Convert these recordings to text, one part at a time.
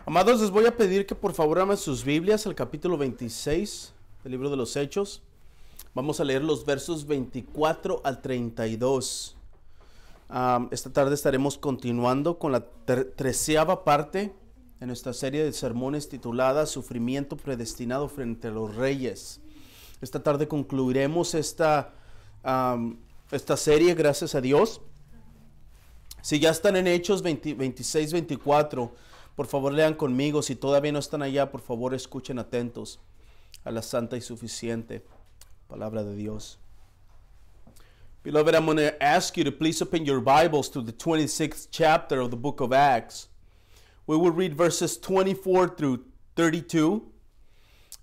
Amados, les voy a pedir que por favor abran sus Biblias al capítulo 26 del libro de los Hechos. Vamos a leer los versos 24 al 32. Esta tarde estaremos continuando con la 13ª parte de nuestra serie de sermones titulada Sufrimiento predestinado frente a los reyes. Esta tarde concluiremos esta serie, gracias a Dios. Si ya están en Hechos 26, 24, por favor lean conmigo. Si todavía no están allá, por favor escuchen atentos a la santa y suficiente palabra de Dios. Beloved, I'm going to ask you to please open your Bibles to the 26th chapter of the book of Acts. We will read verses 24 through 32.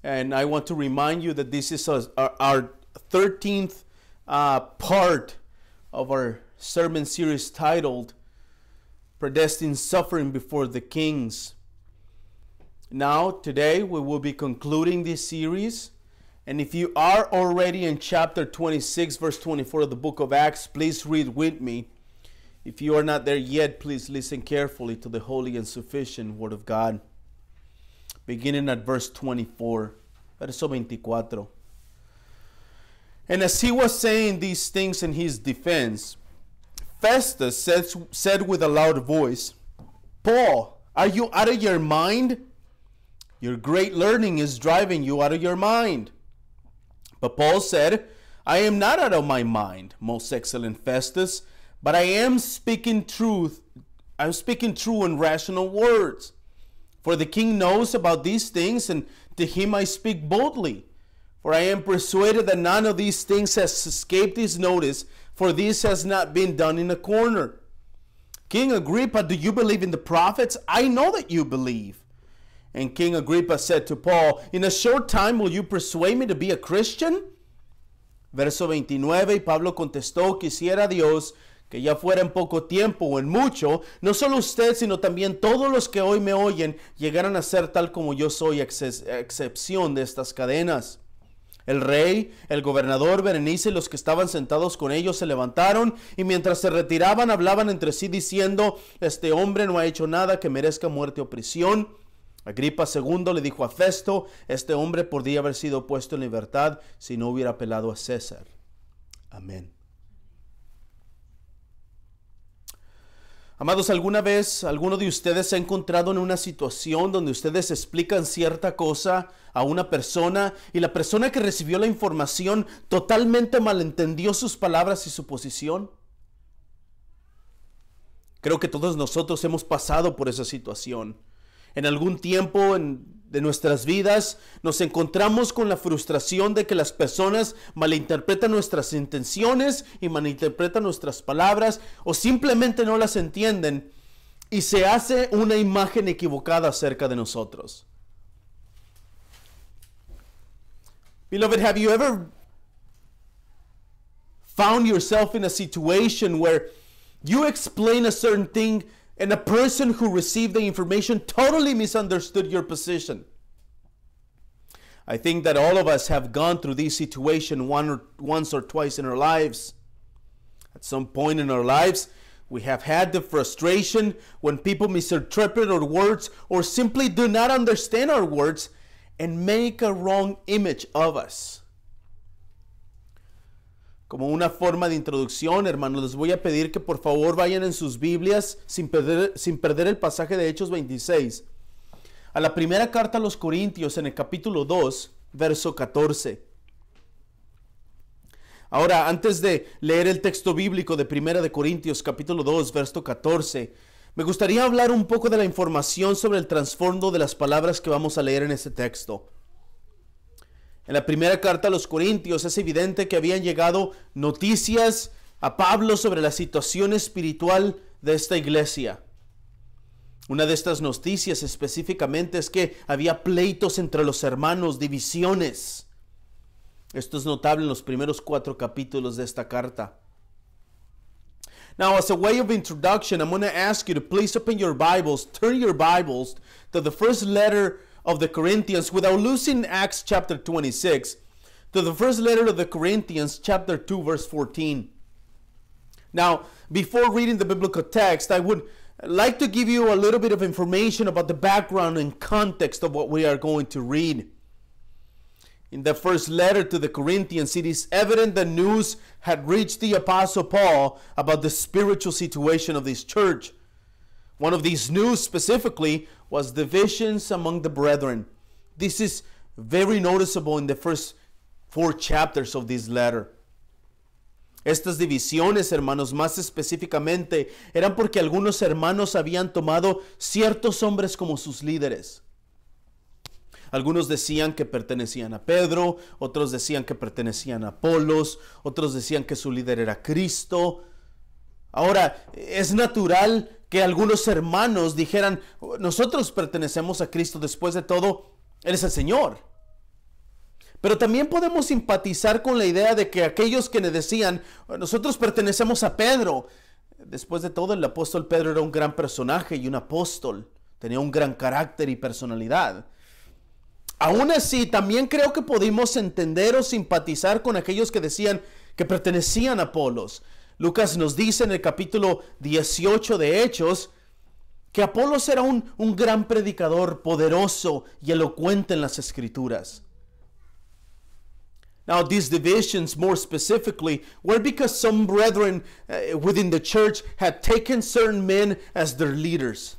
And I want to remind you that this is our 13th part of our sermon series titled Predestined Suffering Before the Kings. Now, today we will be concluding this series. And if you are already in chapter 26, verse 24 of the book of Acts, please read with me. If you are not there yet, please listen carefully to the holy and sufficient Word of God. Beginning at verse 24, verso 24. And as he was saying these things in his defense, Festus said with a loud voice, Paul, are you out of your mind? Your great learning is driving you out of your mind. But Paul said, I am not out of my mind, most excellent Festus, but I am speaking truth. I'm speaking true and rational words. For the king knows about these things, and to him I speak boldly. For I am persuaded that none of these things has escaped his notice, for this has not been done in a corner. King Agrippa, do you believe in the prophets? I know that you believe. And King Agrippa said to Paul, in a short time will you persuade me to be a Christian? Verso 29, y Pablo contestó, quisiera Dios que ya fuera en poco tiempo o en mucho, no solo usted, sino también todos los que hoy me oyen, llegaran a ser tal como yo soy, a excepción de estas cadenas. El rey, el gobernador, Berenice y los que estaban sentados con ellos se levantaron y mientras se retiraban hablaban entre sí diciendo, este hombre no ha hecho nada que merezca muerte o prisión. Agripa II le dijo a Festo, este hombre podría haber sido puesto en libertad si no hubiera apelado a César. Amén. Amados, ¿alguna vez alguno de ustedes se ha encontrado en una situación donde ustedes explican cierta cosa a una persona y la persona que recibió la información totalmente malentendió sus palabras y su posición? Creo que todos nosotros hemos pasado por esa situación. En algún tiempo de nuestras vidas nos encontramos con la frustración de que las personas malinterpretan nuestras intenciones y malinterpretan nuestras palabras o simplemente no las entienden y se hace una imagen equivocada acerca de nosotros. Beloved, have you ever found yourself in a situation where you explain a certain thing and a person who received the information totally misunderstood your position? I think that all of us have gone through this situation once or twice in our lives. At some point in our lives, we have had the frustration when people misinterpret our words or simply do not understand our words and make a wrong image of us. Como una forma de introducción, hermanos, les voy a pedir que por favor vayan en sus Biblias sin perder el pasaje de Hechos 26. A la primera carta a los Corintios en el capítulo 2, verso 14. Ahora, antes de leer el texto bíblico de Primera de Corintios, capítulo 2, verso 14, me gustaría hablar un poco de la información sobre el trasfondo de las palabras que vamos a leer en este texto. En la primera carta a los Corintios es evidente que habían llegado noticias a Pablo sobre la situación espiritual de esta iglesia. Una de estas noticias específicamente es que había pleitos entre los hermanos, divisiones. Esto es notable en los primeros 4 capítulos de esta carta. Now, as a way of introduction, I'm going to ask you to please open your Bibles, turn your Bibles to the first letter of the Corinthians without losing Acts chapter 26, to the first letter of the Corinthians chapter 2 verse 14. Now, before reading the biblical text, I would I'd like to give you a little bit of information about the background and context of what we are going to read. In the first letter to the Corinthians, it is evident that news had reached the Apostle Paul about the spiritual situation of this church. One of these news specifically was divisions among the brethren. This is very noticeable in the first 4 chapters of this letter. Estas divisiones, hermanos, más específicamente, eran porque algunos hermanos habían tomado ciertos hombres como sus líderes. Algunos decían que pertenecían a Pedro, otros decían que pertenecían a Apolos, otros decían que su líder era Cristo. Ahora, es natural que algunos hermanos dijeran, nosotros pertenecemos a Cristo, después de todo, Él es el Señor. Pero también podemos simpatizar con la idea de que aquellos que le decían, nosotros pertenecemos a Pedro. Después de todo, el apóstol Pedro era un gran personaje y un apóstol. Tenía un gran carácter y personalidad. Aún así, también creo que pudimos entender o simpatizar con aquellos que decían que pertenecían a Apolos. Lucas nos dice en el capítulo 18 de Hechos que Apolos era un gran predicador, poderoso y elocuente en las Escrituras. Now, these divisions, more specifically, were because some brethren within the church had taken certain men as their leaders.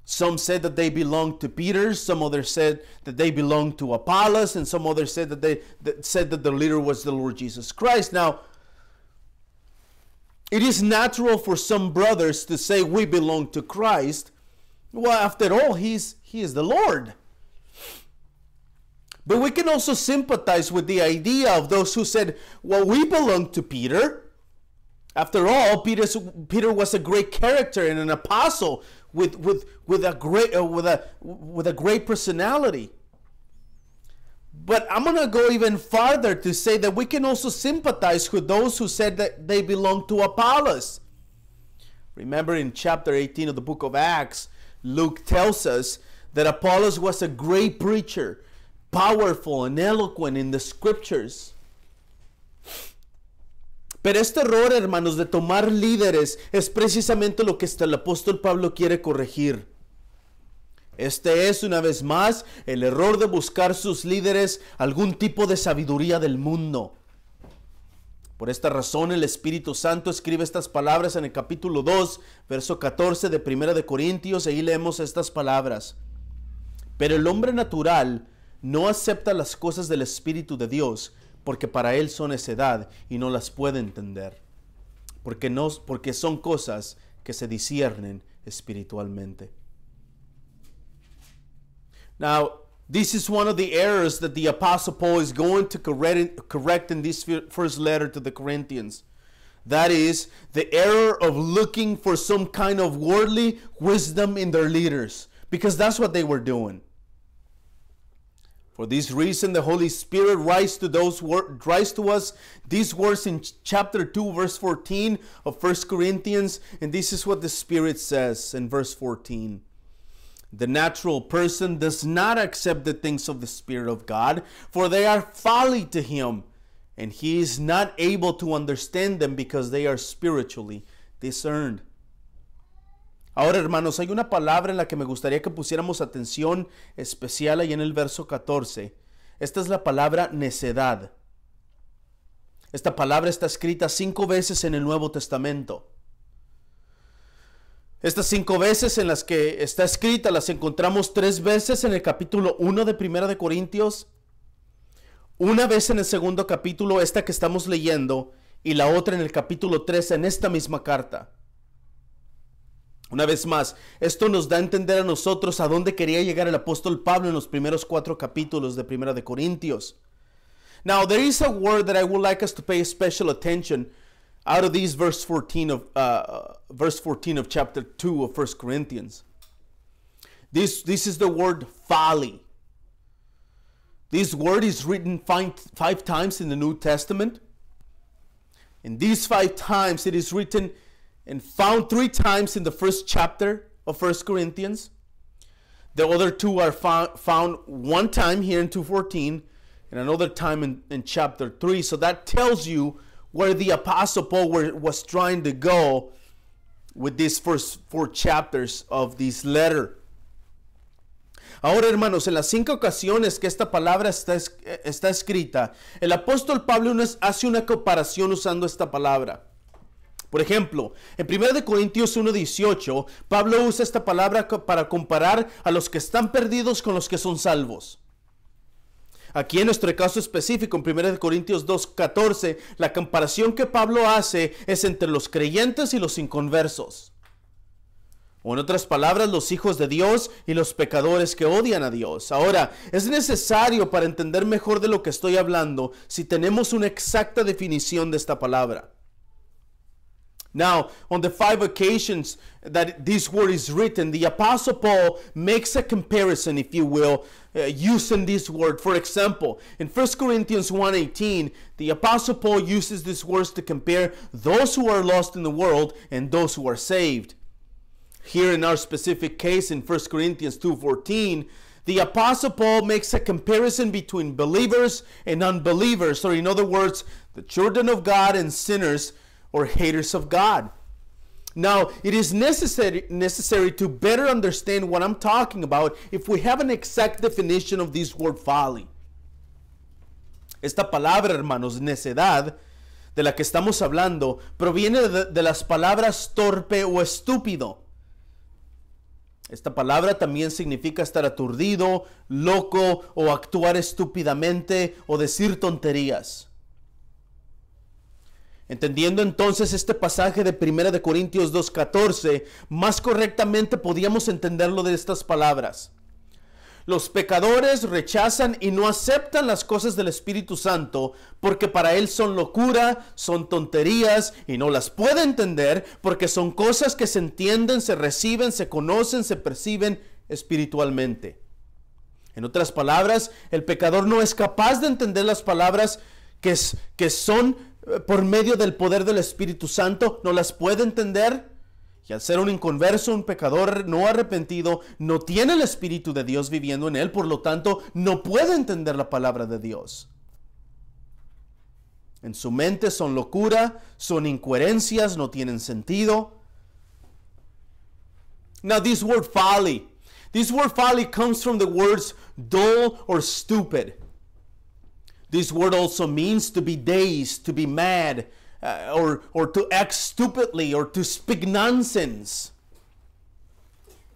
Some said that they belonged to Peter, some others said that they belonged to Apollos, and some others said that the leader was the Lord Jesus Christ. Now, it is natural for some brothers to say we belong to Christ. Well, after all, He is the Lord. But we can also sympathize with the idea of those who said, well, we belong to Peter. After all, Peter was a great character and an apostle with a great personality. But I'm going to go even farther to say that we can also sympathize with those who said that they belong to Apollos. Remember in chapter 18 of the book of Acts, Luke tells us that Apollos was a great preacher, powerful and eloquent in the scriptures. Pero este error, hermanos, de tomar líderes es precisamente lo que el apóstol Pablo quiere corregir. Este es, una vez más, el error de buscar sus líderes algún tipo de sabiduría del mundo. Por esta razón, el Espíritu Santo escribe estas palabras en el capítulo 2, verso 14 de 1 de Corintios, y ahí leemos estas palabras. Pero el hombre natural no acepta las cosas del Espíritu de Dios, porque para él son necedad y no las puede entender, porque son cosas que se disciernen espiritualmente. Now, this is one of the errors that the Apostle Paul is going to correct in this first letter to the Corinthians. That is, the error of looking for some kind of worldly wisdom in their leaders, because that's what they were doing. For this reason, the Holy Spirit writes to us these words in chapter 2, verse 14 of 1 Corinthians. And this is what the Spirit says in verse 14. The natural person does not accept the things of the Spirit of God, for they are folly to him, and he is not able to understand them because they are spiritually discerned. Ahora, hermanos, hay una palabra en la que me gustaría que pusiéramos atención especial ahí en el verso 14. Esta es la palabra necedad. Esta palabra está escrita 5 veces en el Nuevo Testamento. Estas 5 veces en las que está escrita las encontramos 3 veces en el capítulo 1 de 1 de Corintios, una vez en el segundo capítulo, esta que estamos leyendo, y la otra en el capítulo 3 en esta misma carta. Una vez más, esto nos da a entender a nosotros a dónde quería llegar el apóstol Pablo en los primeros 4 capítulos de 1 de Corintios. Now, there is a word that I would like us to pay special attention out of these verse 14 of chapter 2 of 1 Corinthians. This is the word folly. This word is written 5 times in the New Testament. And these 5 times it is written and found 3 times in the first chapter of 1 Corinthians. The other 2 are found 1 time here in 2:14 and another time in chapter 3. So that tells you where the Apostle Paul was trying to go with these first 4 chapters of this letter. Ahora, hermanos, en las 5 ocasiones que esta palabra está escrita, el apóstol Pablo hace una comparación usando esta palabra. Por ejemplo, en 1 Corintios 1:18, Pablo usa esta palabra para comparar a los que están perdidos con los que son salvos. Aquí en nuestro caso específico, en 1 Corintios 2:14, la comparación que Pablo hace es entre los creyentes y los inconversos. O en otras palabras, los hijos de Dios y los pecadores que odian a Dios. Ahora, es necesario para entender mejor de lo que estoy hablando si tenemos una exacta definición de esta palabra. Now, on the 5 occasions that this word is written, the Apostle Paul makes a comparison, if you will, using this word. For example, in 1 Corinthians 1:18, the Apostle Paul uses these words to compare those who are lost in the world and those who are saved. Here in our specific case in 1 Corinthians 2:14, the Apostle Paul makes a comparison between believers and unbelievers, or in other words, the children of God and sinners or haters of God. Now, it is necessary to better understand what I'm talking about if we have an exact definition of this word folly. Esta palabra, hermanos, necedad, de la que estamos hablando, proviene de las palabras torpe o estúpido. Esta palabra también significa estar aturdido, loco o actuar estúpidamente o decir tonterías. Entendiendo entonces este pasaje de 1 Corintios 2:14, más correctamente podíamos entenderlo de estas palabras. Los pecadores rechazan y no aceptan las cosas del Espíritu Santo porque para él son locura, son tonterías y no las puede entender porque son cosas que se entienden, se reciben, se conocen, se perciben espiritualmente. En otras palabras, el pecador no es capaz de entender las palabras que son por medio del poder del Espíritu Santo, no las puede entender. Y al ser un inconverso, un pecador no arrepentido, no tiene el Espíritu de Dios viviendo en él, por lo tanto, no puede entender la palabra de Dios. En su mente son locura, son incoherencias, no tienen sentido. Now this word folly comes from the words dull or stupid. This word also means to be dazed, to be mad, or to act stupidly, or to speak nonsense.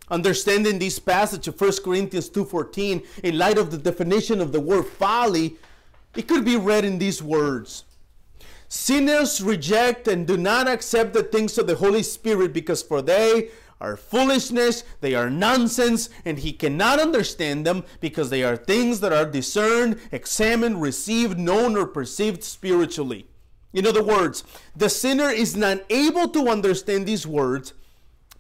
Understanding this passage of 1 Corinthians 2:14 in light of the definition of the word folly, it could be read in these words. Sinners reject and do not accept the things of the Holy Spirit because for they are foolishness, they are nonsense, and he cannot understand them because they are things that are discerned, examined, received, known, or perceived spiritually. In other words, the sinner is not able to understand these words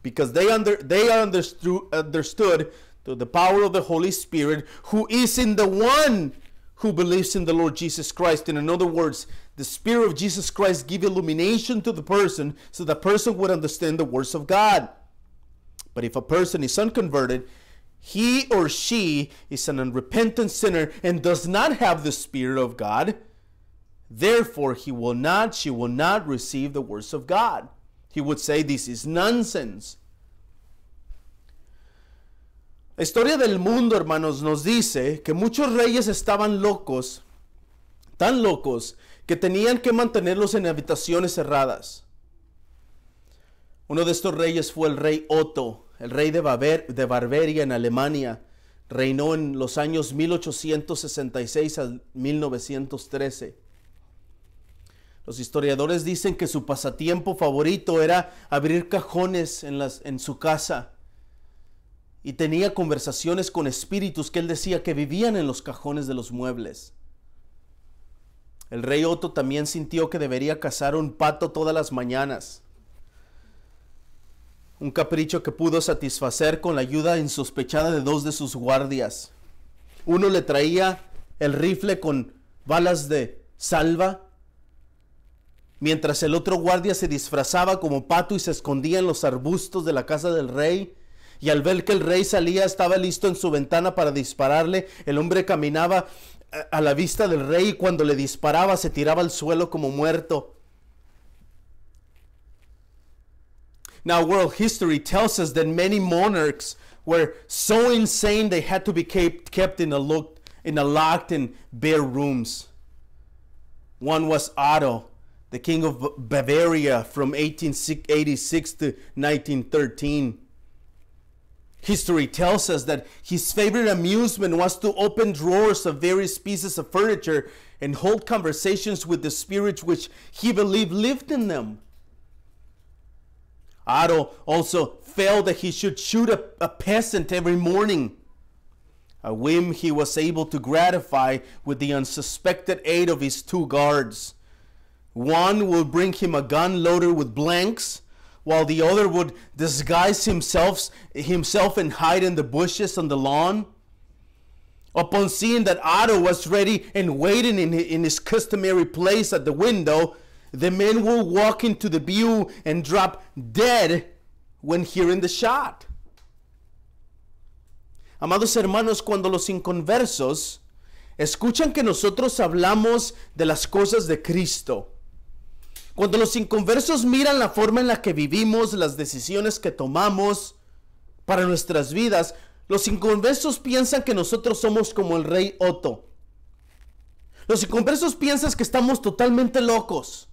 because they are understood through the power of the Holy Spirit who is in the one who believes in the Lord Jesus Christ. And in other words, the Spirit of Jesus Christ gives illumination to the person so the person would understand the words of God. But if a person is unconverted, he or she is an unrepentant sinner and does not have the Spirit of God. Therefore, she will not receive the words of God. He would say, this is nonsense. La historia del mundo, hermanos, nos dice que muchos reyes estaban locos, tan locos, que tenían que mantenerlos en habitaciones cerradas. Uno de estos reyes fue el rey Otto, el rey de Baviera en Alemania. Reinó en los años 1866 al 1913. Los historiadores dicen que su pasatiempo favorito era abrir cajones en su casa y tenía conversaciones con espíritus que él decía que vivían en los cajones de los muebles. El rey Otto también sintió que debería cazar un pato todas las mañanas. Un capricho que pudo satisfacer con la ayuda insospechada de 2 de sus guardias. Uno le traía el rifle con balas de salva, mientras el otro guardia se disfrazaba como pato y se escondía en los arbustos de la casa del rey. Y al ver que el rey salía, estaba listo en su ventana para dispararle. El hombre caminaba a la vista del rey y cuando le disparaba se tiraba al suelo como muerto. Now, world history tells us that many monarchs were so insane they had to be kept in a locked and bare rooms. One was Otto, the king of Bavaria from 1886 to 1913. History tells us that his favorite amusement was to open drawers of various pieces of furniture and hold conversations with the spirits which he believed lived in them. Otto also felt that he should shoot a peasant every morning, a whim he was able to gratify with the unsuspected aid of his two guards. One would bring him a gun loaded with blanks, while the other would disguise himself and hide in the bushes on the lawn. Upon seeing that Otto was ready and waiting in his customary place at the window, the men will walk into the view and drop dead when hearing the shot. Amados hermanos, cuando los inconversos escuchan que nosotros hablamos de las cosas de Cristo, cuando los inconversos miran la forma en la que vivimos, las decisiones que tomamos para nuestras vidas, los inconversos piensan que nosotros somos como el rey Otto. Los inconversos piensan que estamos totalmente locos.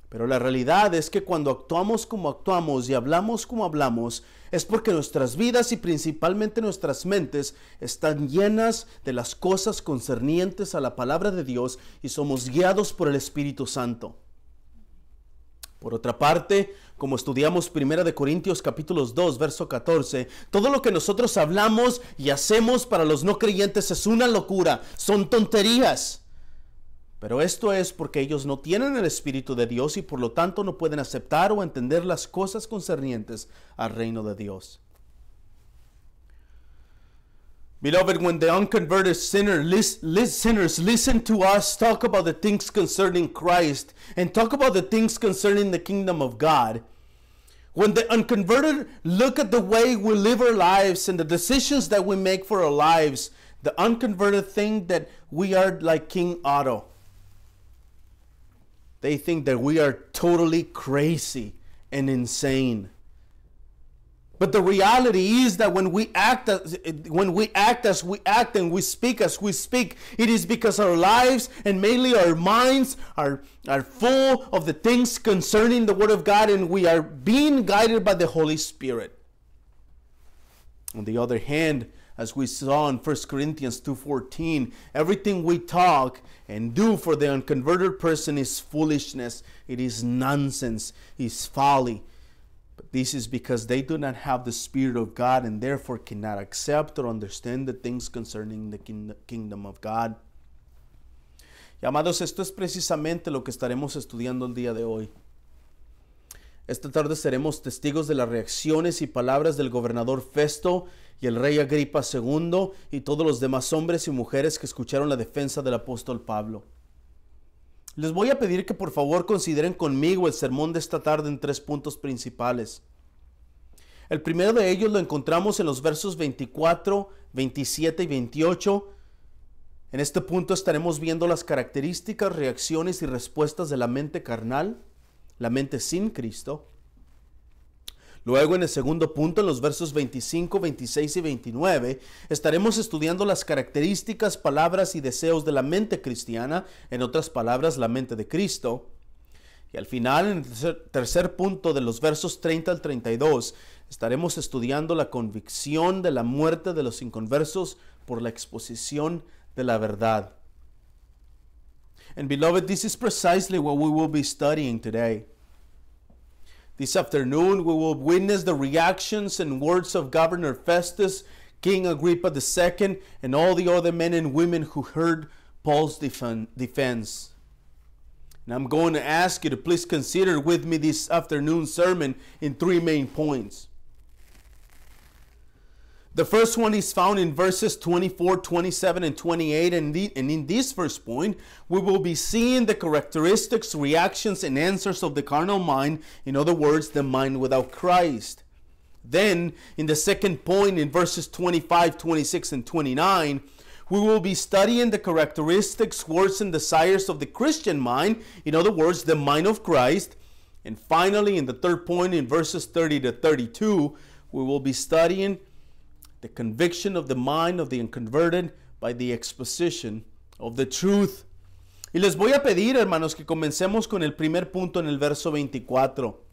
Pero la realidad es que cuando actuamos como actuamos y hablamos como hablamos, es porque nuestras vidas y principalmente nuestras mentes están llenas de las cosas concernientes a la palabra de Dios y somos guiados por el Espíritu Santo. Por otra parte, como estudiamos 1 Corintios capítulo 2, verso 14, todo lo que nosotros hablamos y hacemos para los no creyentes es una locura, son tonterías. Pero esto es porque ellos no tienen el Espíritu de Dios y por lo tanto no pueden aceptar o entender las cosas concernientes al reino de Dios. Beloved, when the unconverted sinners listen to us talk about the things concerning Christ and talk about the things concerning the kingdom of God, when the unconverted look at the way we live our lives and the decisions that we make for our lives, the unconverted think that we are like King Otto. They think that we are totally crazy and insane. But the reality is that when we act as we act and we speak as we speak, it is because our lives and mainly our minds are full of the things concerning the Word of God, and we are being guided by the Holy Spirit. On the other hand, as we saw in 1 Corinthians 2:14, everything we talk and do for the unconverted person is foolishness. It is nonsense. It is folly. But this is because they do not have the Spirit of God and therefore cannot accept or understand the things concerning the kingdom of God. Y amados, esto es precisamente lo que estaremos estudiando el día de hoy. Esta tarde seremos testigos de las reacciones y palabras del gobernador Festo y el rey Agripa II y todos los demás hombres y mujeres que escucharon la defensa del apóstol Pablo. Les voy a pedir que por favor consideren conmigo el sermón de esta tarde en 3 puntos principales. El primero de ellos lo encontramos en los versos 24, 27 y 28. En este punto estaremos viendo las características, reacciones y respuestas de la mente carnal, la mente sin Cristo. Luego, en el segundo punto, en los versos 25, 26 y 29, estaremos estudiando las características, palabras y deseos de la mente cristiana, en otras palabras, la mente de Cristo. Y al final, en el tercer punto, de los versos 30 al 32, estaremos estudiando la convicción de la muerte de los inconversos por la exposición de la verdad. And beloved, this is precisely what we will be studying today. This afternoon, we will witness the reactions and words of Governor Festus, King Agrippa II, and all the other men and women who heard Paul's defense. And I'm going to ask you to please consider with me this afternoon sermon in 3 main points. The first one is found in verses 24, 27, and 28. And in this first point, we will be seeing the characteristics, reactions, and answers of the carnal mind. In other words, the mind without Christ. Then, in the second point, in verses 25, 26, and 29, we will be studying the characteristics, words, and desires of the Christian mind. In other words, the mind of Christ. And finally, in the third point, in verses 30 to 32, we will be studying the conviction of the mind of the unconverted by the exposition of the truth. Y les voy a pedir, hermanos, que comencemos con el primer punto en el verso 24.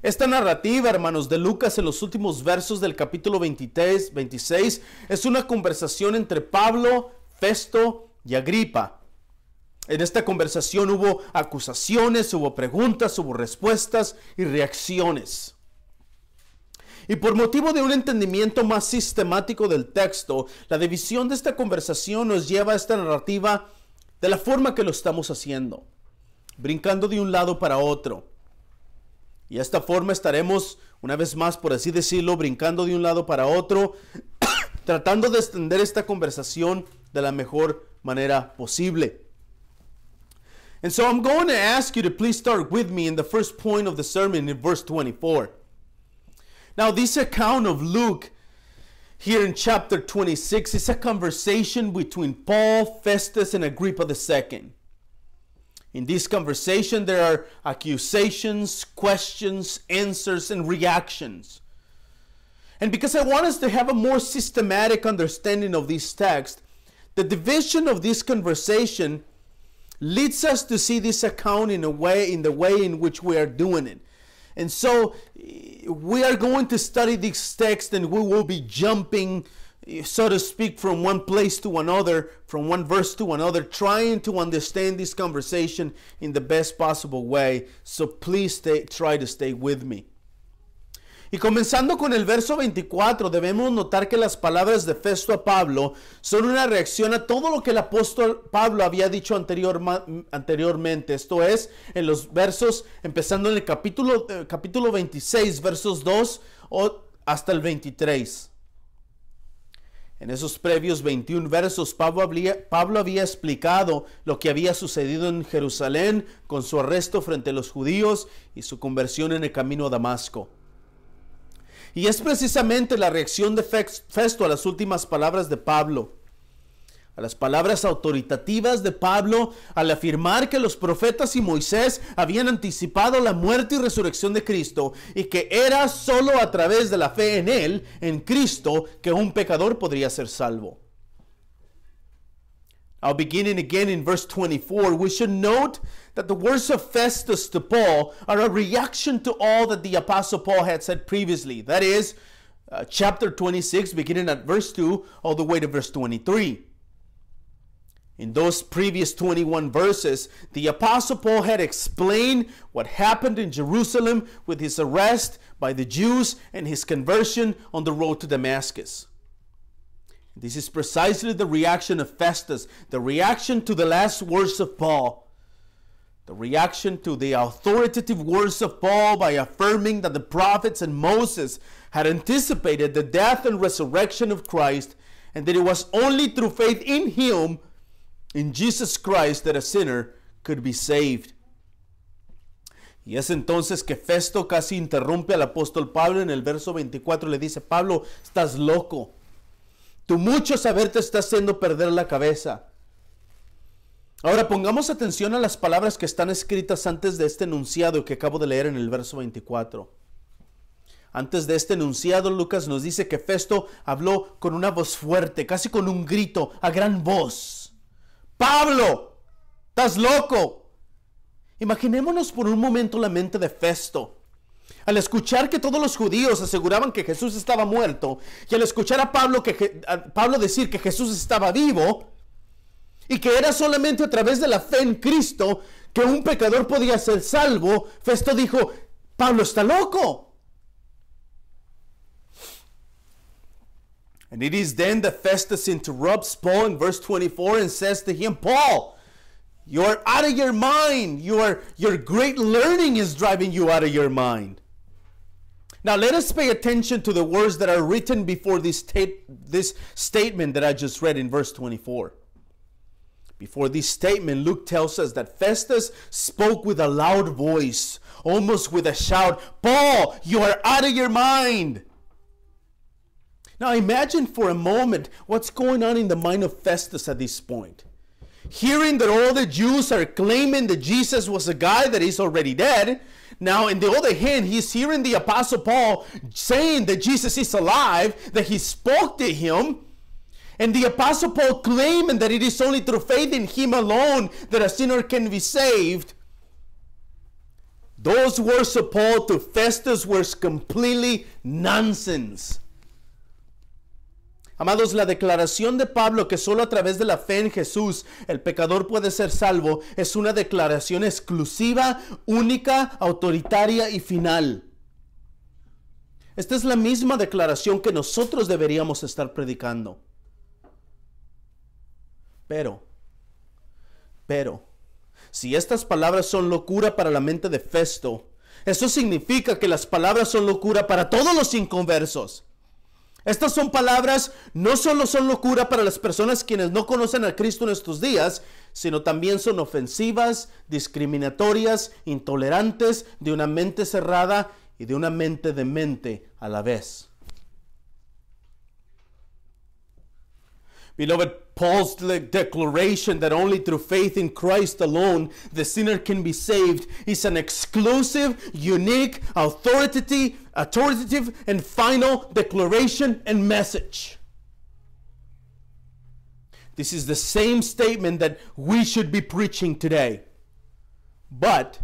Esta narrativa, hermanos, de Lucas en los últimos versos del capítulo 26 es una conversación entre Pablo, Festo y Agripa. En esta conversación hubo acusaciones, hubo preguntas, hubo respuestas y reacciones. Y por motivo de un entendimiento más sistemático del texto, la división de esta conversación nos lleva a esta narrativa de la forma que lo estamos haciendo, brincando de un lado para otro. Y de esta forma estaremos, una vez más, por así decirlo, brincando de un lado para otro, tratando de extender esta conversación de la mejor manera posible. And so I'm going to ask you to please start with me in the first point of the sermon in verse 24. Now, this account of Luke here in chapter 26 is a conversation between Paul, Festus, and Agrippa II. In this conversation, there are accusations, questions, answers, and reactions. And because I want us to have a more systematic understanding of this text, the division of this conversation leads us to see this account in the way in which we are doing it. And so we are going to study this text, and we will be jumping, so to speak, from one place to another, from one verse to another, trying to understand this conversation in the best possible way. So please try to stay with me. Y comenzando con el verso 24, debemos notar que las palabras de Festo a Pablo son una reacción a todo lo que el apóstol Pablo había dicho anteriormente. Esto es, en los versos, empezando en el capítulo 26, versos 2 hasta el 23. En esos previos 21 versos, Pablo había explicado lo que había sucedido en Jerusalén con su arresto frente a los judíos y su conversión en el camino a Damasco. Y es precisamente la reacción de Festo a las últimas palabras de Pablo, a las palabras autoritativas de Pablo, al afirmar que los profetas y Moisés habían anticipado la muerte y resurrección de Cristo y que era solo a través de la fe en Él, en Cristo, que un pecador podría ser salvo. Now, beginning again in verse 24, we should note that the words of Festus to Paul are a reaction to all that the Apostle Paul had said previously. That is, chapter 26, beginning at verse 2, all the way to verse 23. In those previous 21 verses, the Apostle Paul had explained what happened in Jerusalem with his arrest by the Jews and his conversion on the road to Damascus. This is precisely the reaction of Festus, the reaction to the last words of Paul, the reaction to the authoritative words of Paul by affirming that the prophets and Moses had anticipated the death and resurrection of Christ, and that it was only through faith in Him, in Jesus Christ, that a sinner could be saved. Y es entonces que Festo casi interrumpe al apóstol Pablo en el verso 24, le dice: Pablo, estás loco. Tu mucho saber te está haciendo perder la cabeza. Ahora pongamos atención a las palabras que están escritas antes de este enunciado que acabo de leer en el verso 24. Antes de este enunciado, Lucas nos dice que Festo habló con una voz fuerte, casi con un grito, a gran voz. Pablo, estás loco. Imaginémonos por un momento la mente de Festo. Al escuchar que todos los judíos aseguraban que Jesús estaba muerto, y al escuchar a Pablo decir que Jesús estaba vivo, y que era solamente a través de la fe en Cristo que un pecador podía ser salvo, Festo dijo: Pablo está loco. And it is then that Festus interrupts Paul in verse 24 and says to him, Paul, you are out of your mind. Your great learning is driving you out of your mind. Now let us pay attention to the words that are written before this statement that I just read in verse 24. Before this statement, Luke tells us that Festus spoke with a loud voice, almost with a shout, Paul, you are out of your mind. Now imagine for a moment what's going on in the mind of Festus at this point. hearing that all the Jews are claiming that Jesus was a guy that is already dead, now on the other hand, he's hearing the Apostle Paul saying that Jesus is alive, that he spoke to him, and the Apostle Paul claiming that it is only through faith in him alone that a sinner can be saved. Those words of Paul to Festus were completely nonsense. Amados, la declaración de Pablo que solo a través de la fe en Jesús el pecador puede ser salvo es una declaración exclusiva, única, autoritaria y final. Esta es la misma declaración que nosotros deberíamos estar predicando. Pero, si estas palabras son locura para la mente de Festo, eso significa que las palabras son locura para todos los inconversos. Estas son palabras, no solo son locura para las personas quienes no conocen a Cristo en estos días, sino también son ofensivas, discriminatorias, intolerantes, de una mente cerrada y de una mente demente a la vez. Beloved, Paul's declaration that only through faith in Christ alone the sinner can be saved is an exclusive, unique, authoritative, and final declaration and message. This is the same statement that we should be preaching today. But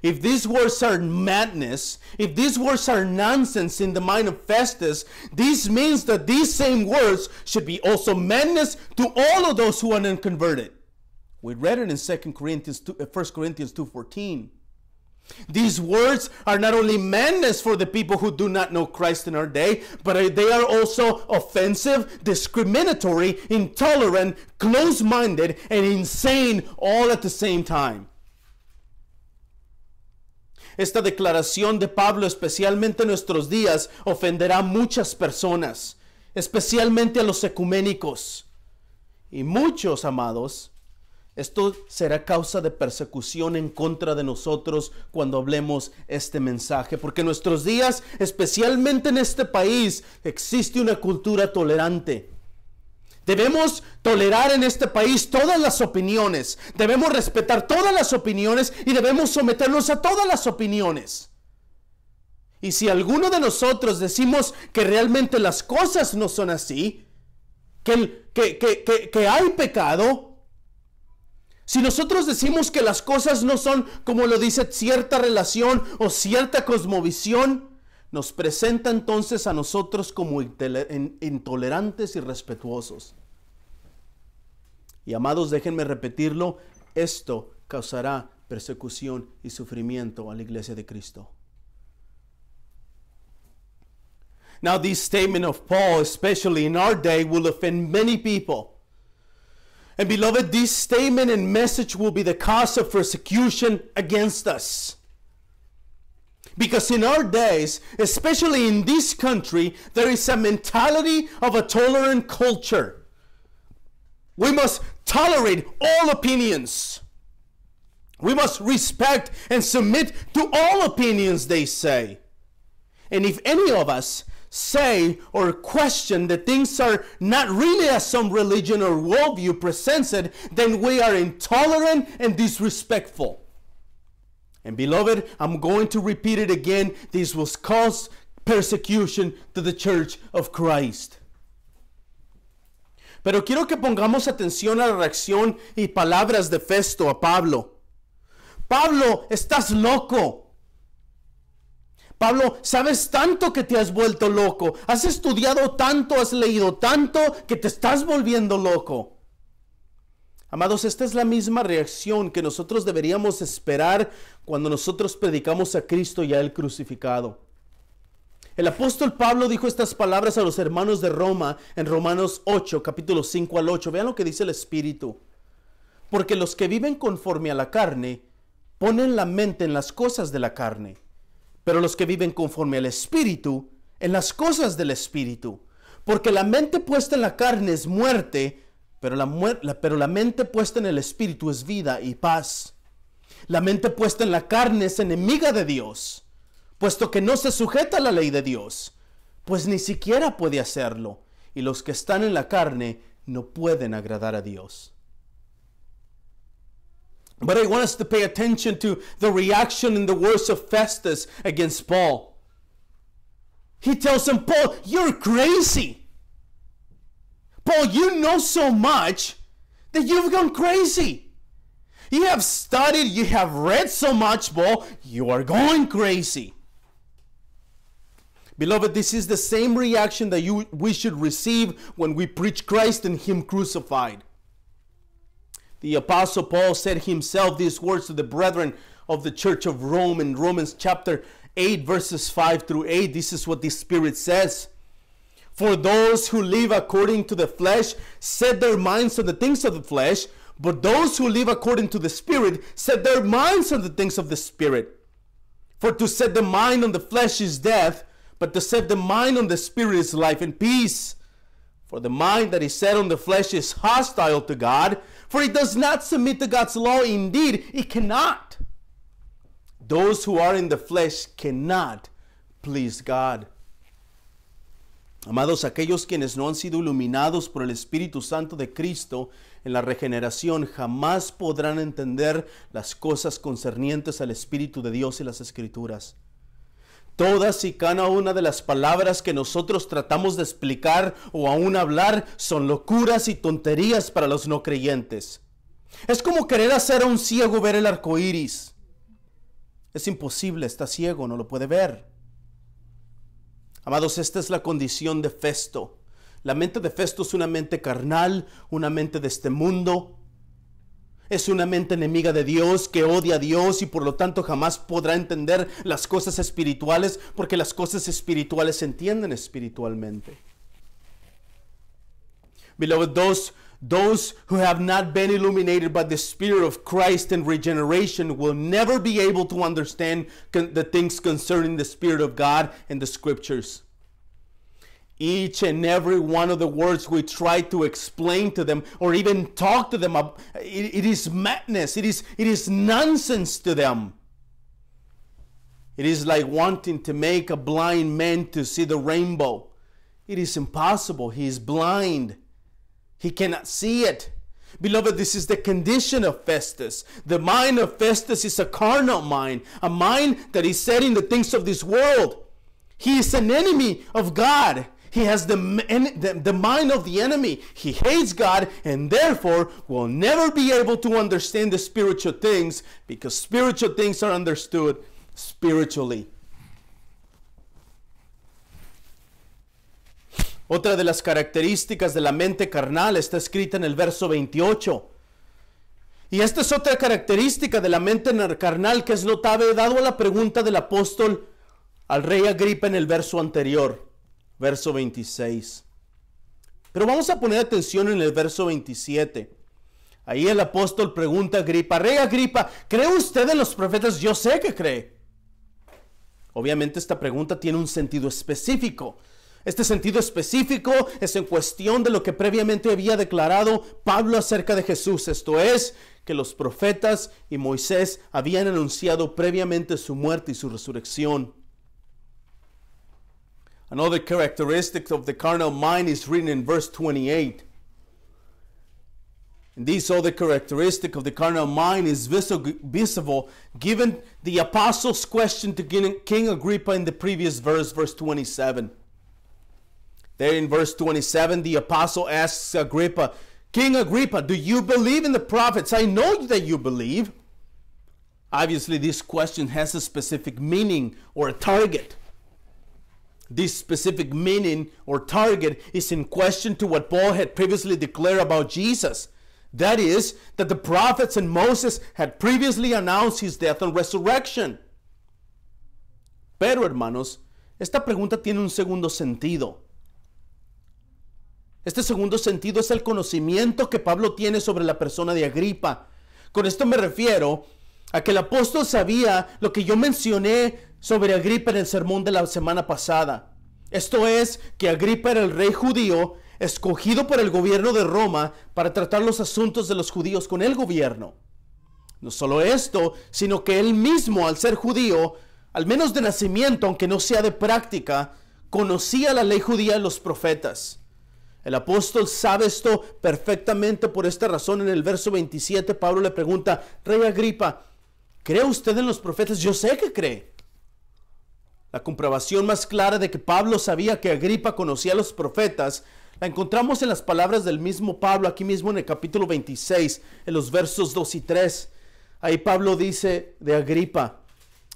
if these words are madness, if these words are nonsense in the mind of Festus, this means that these same words should be also madness to all of those who are unconverted. We read it in 1 Corinthians 2:14. These words are not only madness for the people who do not know Christ in our day, but they are also offensive, discriminatory, intolerant, close-minded, and insane all at the same time. Esta declaración de Pablo, especialmente en nuestros días, ofenderá a muchas personas, especialmente a los ecuménicos. Y muchos, amados, esto será causa de persecución en contra de nosotros cuando hablemos este mensaje. Porque en nuestros días, especialmente en este país, existe una cultura tolerante. Debemos tolerar en este país todas las opiniones. Debemos respetar todas las opiniones y debemos someternos a todas las opiniones. Y si alguno de nosotros decimos que realmente las cosas no son así, que hay pecado, si nosotros decimos que las cosas no son como lo dice cierta relación o cierta cosmovisión, nos presenta entonces a nosotros como intolerantes y respetuosos. Y amados, déjenme repetirlo, esto causará persecución y sufrimiento a la iglesia de Cristo. Now, this statement of Paul, especially in our day, will offend many people. And beloved, this statement and message will be the cause of persecution against us. Because in our days, especially in this country, there is a mentality of a tolerant culture. We must tolerate all opinions. We must respect and submit to all opinions, they say. And if any of us say or question that things are not really as some religion or worldview presents it, then we are intolerant and disrespectful. And beloved, I'm going to repeat it again. This will cause persecution to the church of Christ. Pero quiero que pongamos atención a la reacción y palabras de Festo a Pablo. Pablo, estás loco. Pablo, sabes tanto que te has vuelto loco. Has estudiado tanto, has leído tanto que te estás volviendo loco. Amados, esta es la misma reacción que nosotros deberíamos esperar cuando nosotros predicamos a Cristo y a Él crucificado. El apóstol Pablo dijo estas palabras a los hermanos de Roma en Romanos 8, capítulos 5 al 8. Vean lo que dice el Espíritu. Porque los que viven conforme a la carne ponen la mente en las cosas de la carne, pero los que viven conforme al Espíritu, en las cosas del Espíritu. Porque la mente puesta en la carne es muerte, pero la mente puesta en el Espíritu es vida y paz. La mente puesta en la carne es enemiga de Dios, puesto que no se sujeta a la ley de Dios, pues ni siquiera puede hacerlo. Y los que están en la carne no pueden agradar a Dios. But I want us to pay attention to the reaction in the words of Festus against Paul. He tells him, Paul, you're crazy. Paul, you know so much that you've gone crazy. You have studied, you have read so much, Paul, you are going crazy. Beloved, this is the same reaction that we should receive when we preach Christ and Him crucified. The Apostle Paul said himself these words to the brethren of the church of Rome in Romans chapter 8, verses 5 through 8. This is what the Spirit says. For those who live according to the flesh set their minds on the things of the flesh, but those who live according to the Spirit set their minds on the things of the Spirit. For to set the mind on the flesh is death, but to set the mind on the Spirit is life and peace. For the mind that is set on the flesh is hostile to God, for it does not submit to God's law. Indeed, it cannot. Those who are in the flesh cannot please God. Amados, aquellos quienes no han sido iluminados por el Espíritu Santo de Cristo en la regeneración jamás podrán entender las cosas concernientes al Espíritu de Dios y las Escrituras. Todas y cada una de las palabras que nosotros tratamos de explicar o aún hablar son locuras y tonterías para los no creyentes. Es como querer hacer a un ciego ver el arco iris. Es imposible, está ciego, no lo puede ver. Amados, esta es la condición de Festo. La mente de Festo es una mente carnal, una mente de este mundo. Es una mente enemiga de Dios, que odia a Dios y por lo tanto jamás podrá entender las cosas espirituales, porque las cosas espirituales se entienden espiritualmente. Beloved, those who have not been illuminated by the Spirit of Christ and regeneration will never be able to understand the things concerning the Spirit of God and the Scriptures. Each and every one of the words we try to explain to them or even talk to them, it is madness. It is nonsense to them. It is like wanting to make a blind man to see the rainbow. It is impossible. He is blind. He cannot see it. Beloved, this is the condition of Festus. The mind of Festus is a carnal mind, a mind that is set in the things of this world. He is an enemy of God. He has the mind of the enemy. He hates God and therefore will never be able to understand the spiritual things, because spiritual things are understood spiritually. Otra de las características de la mente carnal está escrita en el verso 28. Y esta es otra característica de la mente carnal que es notable, dado a la pregunta del apóstol al rey Agripa en el verso anterior. Verso 26. Pero vamos a poner atención en el verso 27. Ahí el apóstol pregunta a Agripa: Rey Agripa, ¿cree usted en los profetas? Yo sé que cree. Obviamente esta pregunta tiene un sentido específico. Este sentido específico es en cuestión de lo que previamente había declarado Pablo acerca de Jesús. Esto es, que los profetas y Moisés habían anunciado previamente su muerte y su resurrección. Another characteristic of the carnal mind is written in verse 28. And this other characteristic of the carnal mind is visible given the apostle's question to King Agrippa in the previous verse, verse 27. There in verse 27, the apostle asks Agrippa, King Agrippa, do you believe in the prophets? I know that you believe. Obviously, this question has a specific meaning or a target. This specific meaning or target is in question to what Paul had previously declared about Jesus. That is, that the prophets and Moses had previously announced his death and resurrection. Pero, hermanos, esta pregunta tiene un segundo sentido. Este segundo sentido es el conocimiento que Pablo tiene sobre la persona de Agripa. Con esto me refiero a que el apóstol sabía lo que yo mencioné sobre Agripa en el sermón de la semana pasada. Esto es, que Agripa era el rey judío escogido por el gobierno de Roma para tratar los asuntos de los judíos con el gobierno. No solo esto, sino que él mismo, al ser judío, al menos de nacimiento, aunque no sea de práctica, conocía la ley judía y los profetas. El apóstol sabe esto perfectamente. Por esta razón, en el verso 27, Pablo le pregunta: Rey Agripa, ¿cree usted en los profetas? Yo sé que cree. La comprobación más clara de que Pablo sabía que Agripa conocía a los profetas la encontramos en las palabras del mismo Pablo, aquí mismo en el capítulo 26, en los versos 2 y 3. Ahí Pablo dice de Agripa: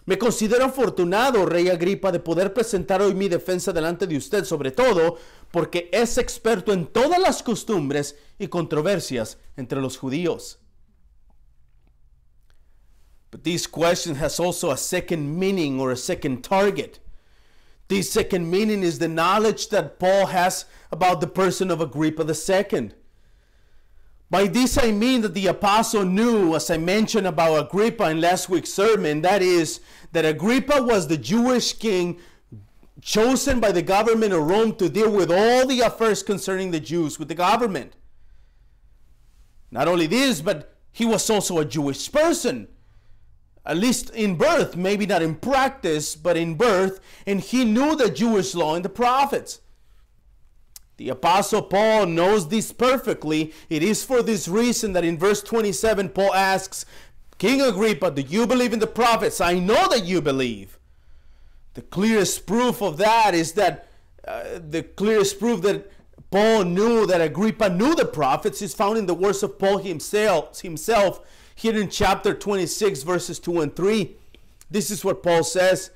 me considero afortunado, Rey Agripa, de poder presentar hoy mi defensa delante de usted, sobre todo porque es experto en todas las costumbres y controversias entre los judíos. But this question has also a second meaning or a second target. This second meaning is the knowledge that Paul has about the person of Agrippa II. By this I mean that the apostle knew, as I mentioned about Agrippa in last week's sermon, that is, that Agrippa was the Jewish king chosen by the government of Rome to deal with all the affairs concerning the Jews with the government. Not only this, but he was also a Jewish person, at least in birth, maybe not in practice, but in birth, and he knew the Jewish law and the prophets. The Apostle Paul knows this perfectly. It is for this reason that in verse 27, Paul asks, King Agrippa, do you believe in the prophets? I know that you believe. The clearest proof of that is that Paul knew that Agrippa knew the prophets is found in the words of Paul himself here in chapter 26, verses 2 and 3. This is what Paul says: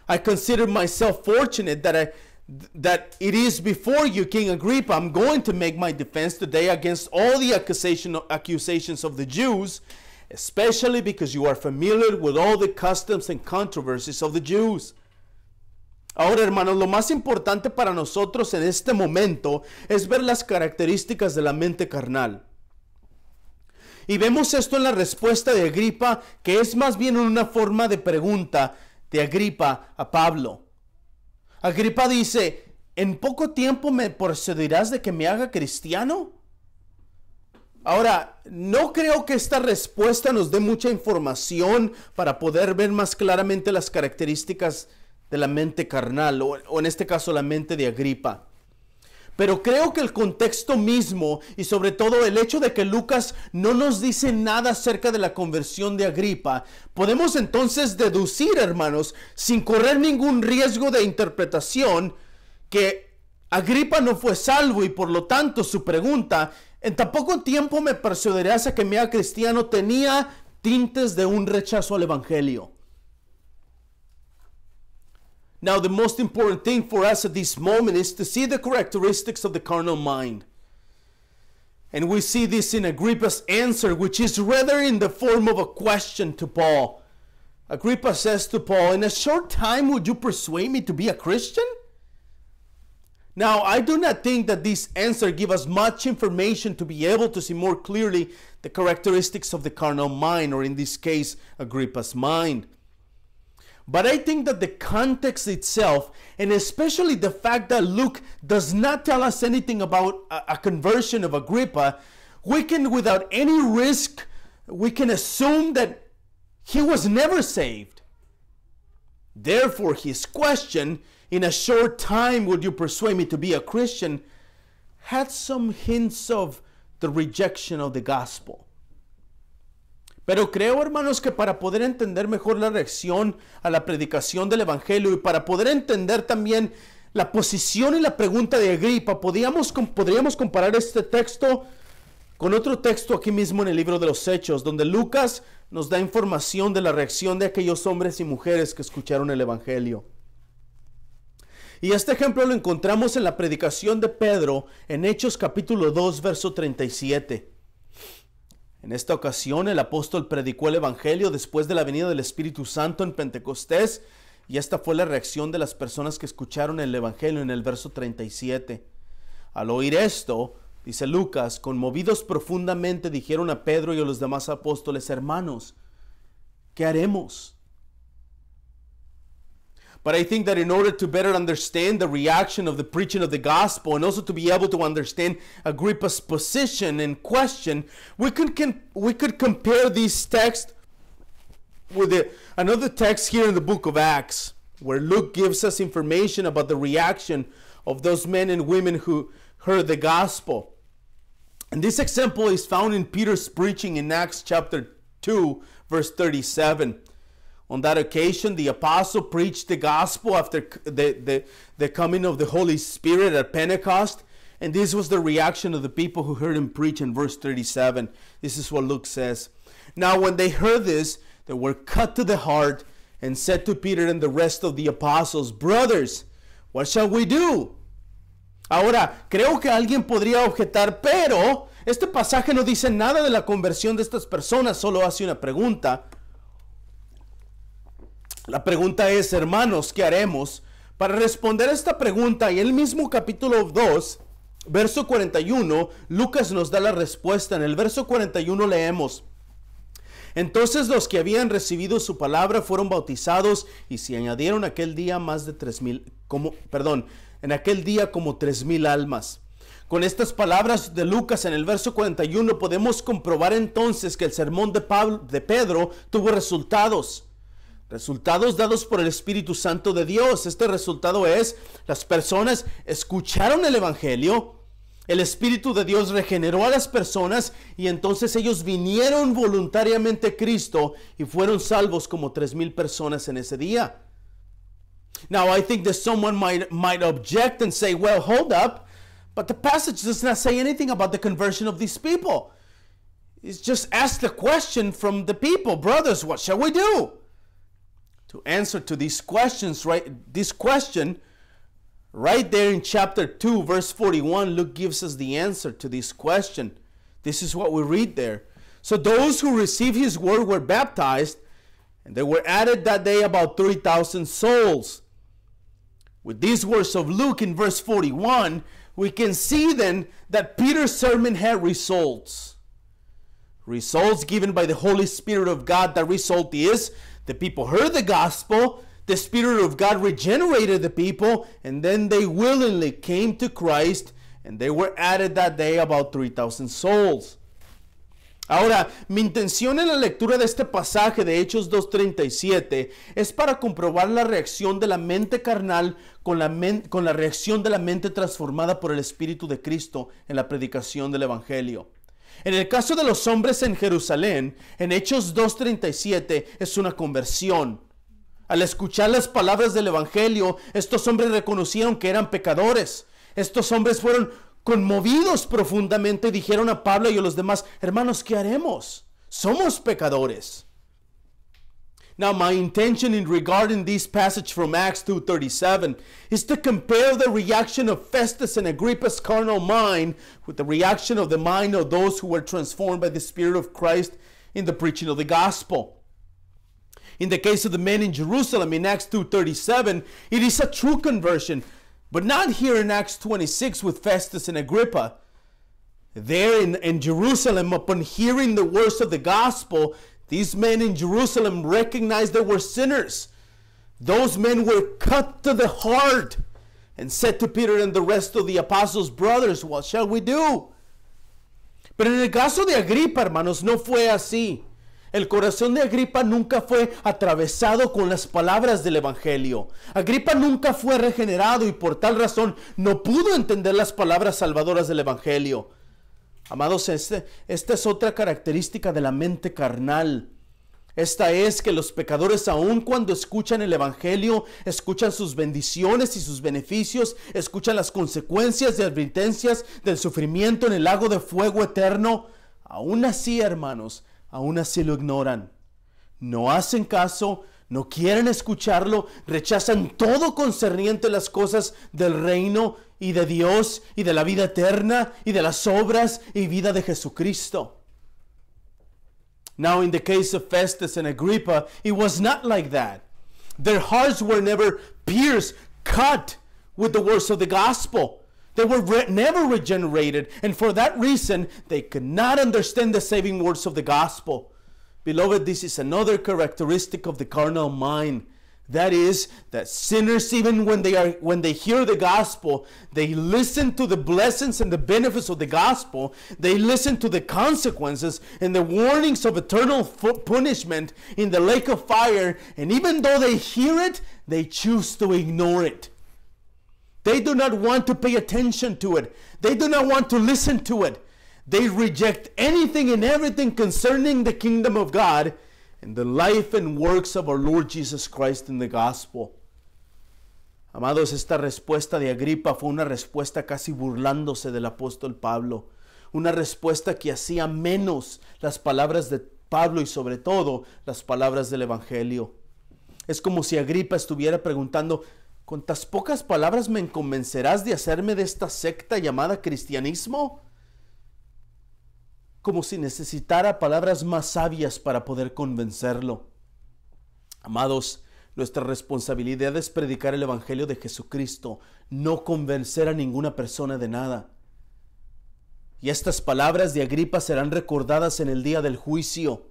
I consider myself fortunate that it is before you, King Agrippa, I'm going to make my defense today against all the accusations of the Jews, especially because you are familiar with all the customs and controversies of the Jews. Ahora, hermanos, lo más importante para nosotros en este momento es ver las características de la mente carnal. Y vemos esto en la respuesta de Agripa, que es más bien una forma de pregunta de Agripa a Pablo. Agripa dice: ¿en poco tiempo me persuadirás de que me haga cristiano? Ahora, no creo que esta respuesta nos dé mucha información para poder ver más claramente las características de la mente carnal, o en este caso la mente de Agripa. Pero creo que el contexto mismo y sobre todo el hecho de que Lucas no nos dice nada acerca de la conversión de Agripa, podemos entonces deducir, hermanos, sin correr ningún riesgo de interpretación, que Agripa no fue salvo y por lo tanto su pregunta, ¿en tan poco tiempo me persuadirás a que me haga cristiano?, tenía tintes de un rechazo al evangelio. Now, the most important thing for us at this moment is to see the characteristics of the carnal mind. And we see this in Agrippa's answer, which is rather in the form of a question to Paul. Agrippa says to Paul, in a short time would you persuade me to be a Christian? Now, I do not think that this answer gives us much information to be able to see more clearly the characteristics of the carnal mind, or in this case, Agrippa's mind. But I think that the context itself, and especially the fact that Luke does not tell us anything about a conversion of Agrippa, we can, without any risk, we can assume that he was never saved. Therefore, his question, in a short time would you persuade me to be a Christian, had some hints of the rejection of the gospel. Pero creo, hermanos, que para poder entender mejor la reacción a la predicación del evangelio y para poder entender también la posición y la pregunta de Agripa, podríamos comparar este texto con otro texto aquí mismo en el libro de los Hechos, donde Lucas nos da información de la reacción de aquellos hombres y mujeres que escucharon el evangelio. Y este ejemplo lo encontramos en la predicación de Pedro en Hechos capítulo 2, verso 37. En esta ocasión el apóstol predicó el evangelio después de la venida del Espíritu Santo en Pentecostés, y esta fue la reacción de las personas que escucharon el evangelio en el verso 37. Al oír esto, dice Lucas, conmovidos profundamente dijeron a Pedro y a los demás apóstoles: hermanos, ¿qué haremos? But I think that in order to better understand the reaction of the preaching of the gospel and also to be able to understand Agrippa's position and question, we could compare this text with another text here in the book of Acts, where Luke gives us information about the reaction of those men and women who heard the gospel. And this example is found in Peter's preaching in Acts chapter 2, verse 37. On that occasion, the apostle preached the gospel after the coming of the Holy Spirit at Pentecost. And this was the reaction of the people who heard him preach in verse 37. This is what Luke says. Now when they heard this, they were cut to the heart and said to Peter and the rest of the apostles, Brothers, what shall we do? Ahora, creo que alguien podría objetar, pero este pasaje no dice nada de la conversión de estas personas, solo hace una pregunta. La pregunta es, hermanos, ¿qué haremos? Para responder a esta pregunta, y el mismo capítulo 2, verso 41, Lucas nos da la respuesta. En el verso 41 leemos, Entonces los que habían recibido su palabra fueron bautizados y se añadieron aquel día más de 3,000, en aquel día como 3,000 almas. Con estas palabras de Lucas en el verso 41 podemos comprobar entonces que el sermón de Pedro tuvo resultados dados por el Espíritu Santo de Dios. Este resultado es, las personas escucharon el Evangelio, el Espíritu de Dios regeneró a las personas y entonces ellos vinieron voluntariamente a Cristo y fueron salvos como 3,000 personas en ese día. Now I think that someone might object and say, well, hold up, but the passage does not say anything about the conversion of these people. It's just asked the question from the people, brothers, what shall we do? To answer to these questions, this question right there in chapter 2, verse 41, Luke gives us the answer to this question. This is what we read there. So those who received his word were baptized, and there were added that day about 3,000 souls. With these words of Luke in verse 41, we can see then that Peter's sermon had results. Results given by the Holy Spirit of God. The result is the people heard the gospel, the Spirit of God regenerated the people, and then they willingly came to Christ, and they were added that day about 3,000 souls. Ahora, mi intención en la lectura de este pasaje de Hechos 2:37 es para comprobar la reacción de la mente carnal con la reacción de la mente transformada por el Espíritu de Cristo en la predicación del Evangelio. En el caso de los hombres en Jerusalén, en Hechos 2:37 es una conversión. Al escuchar las palabras del Evangelio, estos hombres reconocieron que eran pecadores. Estos hombres fueron conmovidos profundamente y dijeron a Pablo y a los demás, hermanos, ¿qué haremos? Somos pecadores. Now, my intention in regarding this passage from Acts 2:37 is to compare the reaction of Festus and Agrippa's carnal mind with the reaction of the mind of those who were transformed by the Spirit of Christ in the preaching of the gospel. In the case of the men in Jerusalem in Acts 2:37, it is a true conversion, but not here in Acts 26 with Festus and Agrippa. There in Jerusalem, upon hearing the words of the gospel, these men in Jerusalem recognized they were sinners. Those men were cut to the heart and said to Peter and the rest of the apostles, brothers, what shall we do? Pero en el caso de Agripa, hermanos, no fue así. El corazón de Agripa nunca fue atravesado con las palabras del Evangelio. Agripa nunca fue regenerado y por tal razón no pudo entender las palabras salvadoras del Evangelio. Amados, esta es otra característica de la mente carnal. Esta es que los pecadores, aun cuando escuchan el Evangelio, escuchan sus bendiciones y sus beneficios, escuchan las consecuencias y advertencias del sufrimiento en el lago de fuego eterno, aún así, hermanos, aún así lo ignoran. No hacen caso, no quieren escucharlo, rechazan todo concerniente a las cosas del reino y de Dios y de la vida eterna y de las obras y vida de Jesucristo. Now in the case of Festus and Agrippa, it was not like that. Their hearts were never pierced, cut with the words of the gospel. They were never regenerated, and for that reason, they could not understand the saving words of the gospel. Beloved, this is another characteristic of the carnal mind. That is, that sinners, even when they hear the gospel, they listen to the blessings and the benefits of the gospel. They listen to the consequences and the warnings of eternal punishment in the lake of fire. And even though they hear it, they choose to ignore it. They do not want to pay attention to it. They do not want to listen to it. They reject anything and everything concerning the kingdom of God and the life and works of our Lord Jesus Christ in the gospel. Amados, esta respuesta de Agripa fue una respuesta casi burlándose del apóstol Pablo. Una respuesta que hacía menos las palabras de Pablo y sobre todo las palabras del Evangelio. Es como si Agripa estuviera preguntando, ¿con tan pocas palabras me convencerás de hacerme de esta secta llamada cristianismo? Como si necesitara palabras más sabias para poder convencerlo. Amados, nuestra responsabilidad es predicar el Evangelio de Jesucristo, no convencer a ninguna persona de nada. Y estas palabras de Agripa serán recordadas en el día del juicio.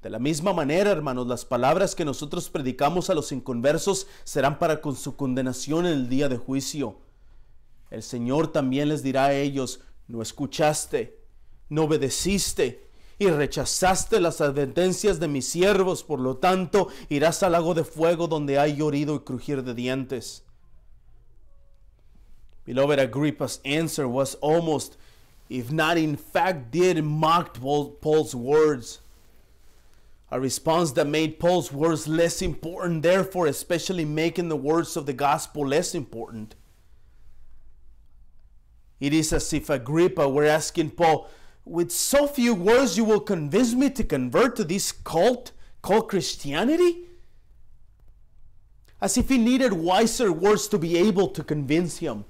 De la misma manera, hermanos, las palabras que nosotros predicamos a los inconversos serán para con su condenación en el día de juicio. El Señor también les dirá a ellos, no escuchaste, no obedeciste y rechazaste las advertencias de mis siervos, por lo tanto irás al lago de fuego donde hay llorido y crujir de dientes. Beloved, Agrippa's answer was almost, if not in fact did, mocked Paul's words. A response that made Paul's words less important, therefore especially making the words of the gospel less important. It is as if Agrippa were asking Paul, with so few words you will convince me to convert to this cult called Christianity? As if he needed wiser words to be able to convince him.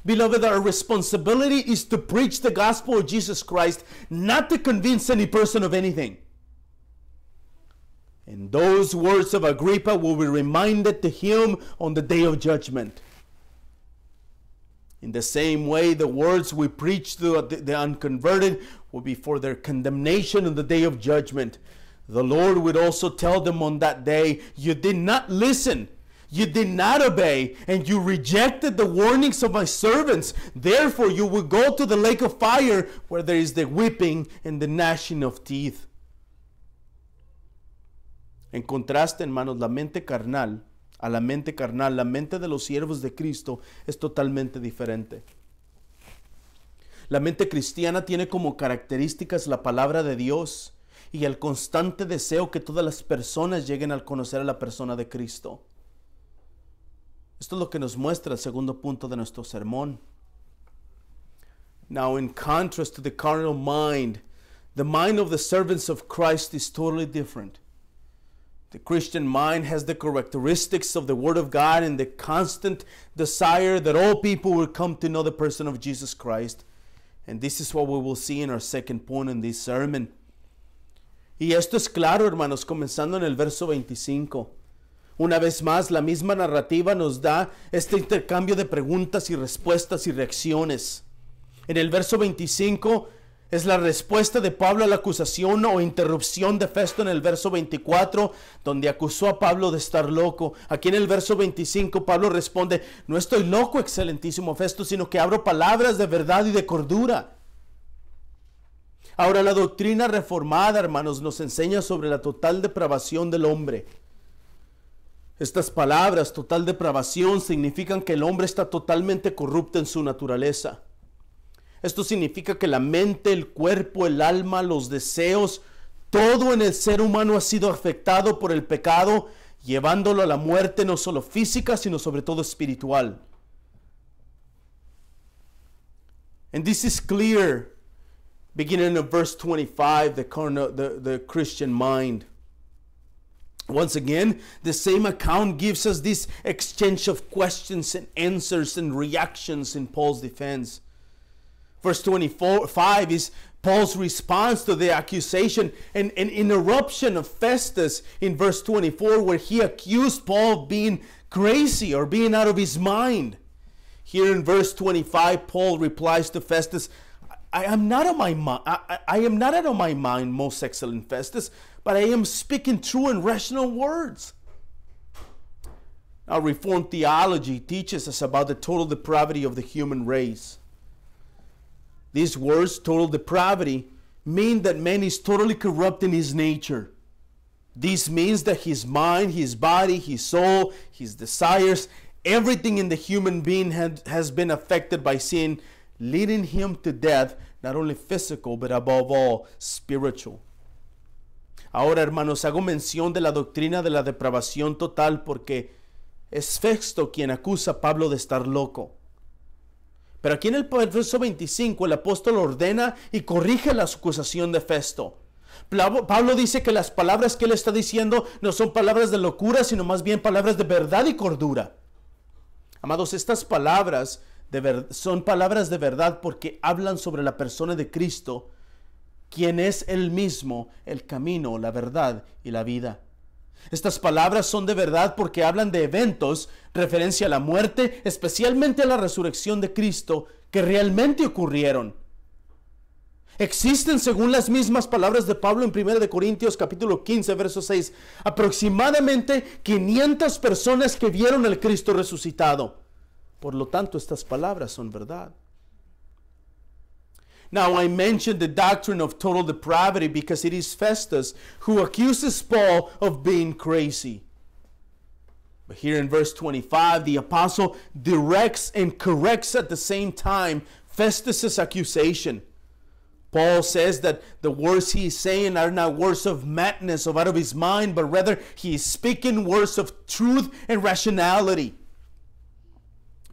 Beloved, our responsibility is to preach the gospel of Jesus Christ, not to convince any person of anything. And those words of Agrippa will be reminded to him on the day of judgment. In the same way, the words we preach to the unconverted will be for their condemnation on the day of judgment. The Lord would also tell them on that day, you did not listen, you did not obey, and you rejected the warnings of my servants. Therefore, you will go to the lake of fire where there is the weeping and the gnashing of teeth. En contraste, hermanos, la mente carnal la mente de los siervos de Cristo es totalmente diferente. La mente cristiana tiene como características la palabra de Dios y el constante deseo que todas las personas lleguen a conocer a la persona de Cristo. Esto es lo que nos muestra el segundo punto de nuestro sermón. Now, in contrast to the carnal mind, the mind of the servants of Christ is totally different. The Christian mind has the characteristics of the Word of God and the constant desire that all people will come to know the person of Jesus Christ. And this is what we will see in our second point in this sermon. Y esto es claro, hermanos, comenzando en el verso 25. Una vez más, la misma narrativa nos da este intercambio de preguntas y respuestas y reacciones. En el verso 25 es la respuesta de Pablo a la acusación o interrupción de Festo en el verso 24, donde acusó a Pablo de estar loco. Aquí en el verso 25 Pablo responde, no estoy loco, excelentísimo Festo, sino que abro palabras de verdad y de cordura. Ahora, la doctrina reformada, hermanos, nos enseña sobre la total depravación del hombre. Estas palabras, total depravación, significan que el hombre está totalmente corrupto en su naturaleza. Esto significa que la mente, el cuerpo, el alma, los deseos, todo en el ser humano ha sido afectado por el pecado, llevándolo a la muerte no solo física, sino sobre todo espiritual. And this is clear, beginning in verse 25, the Christian mind. Once again, the same account gives us this exchange of questions and answers and reactions in Paul's defense. Verse 25 is Paul's response to the accusation and an interruption of Festus in verse 24, where he accused Paul of being crazy or being out of his mind. Here in verse 25, Paul replies to Festus, I am not out of my mind, most excellent Festus, but I am speaking true and rational words. Now, Reformed theology teaches us about the total depravity of the human race. These words, total depravity, mean that man is totally corrupt in his nature. This means that his mind, his body, his soul, his desires, Everything in the human being has been affected by sin, leading him to death, not only physical, but above all, spiritual. Ahora, hermanos, hago mención de la doctrina de la depravación total porque es Festo quien acusa a Pablo de estar loco. Pero aquí en el verso 25 el apóstol ordena y corrige la acusación de Festo. Pablo dice que las palabras que él está diciendo no son palabras de locura, sino más bien palabras de verdad y cordura. Amados, estas palabras son palabras de verdad porque hablan sobre la persona de Cristo, quien es Él mismo, el camino, la verdad y la vida. Estas palabras son de verdad porque hablan de eventos, referencia a la muerte, especialmente a la resurrección de Cristo, que realmente ocurrieron. Existen, según las mismas palabras de Pablo en 1 Corintios capítulo 15, verso 6, aproximadamente 500 personas que vieron al Cristo resucitado. Por lo tanto, estas palabras son verdad. Now, I mentioned the doctrine of total depravity because it is Festus who accuses Paul of being crazy. But here in verse 25, the apostle directs and corrects at the same time Festus's accusation. Paul says that the words he is saying are not words of madness or out of his mind, but rather he is speaking words of truth and rationality.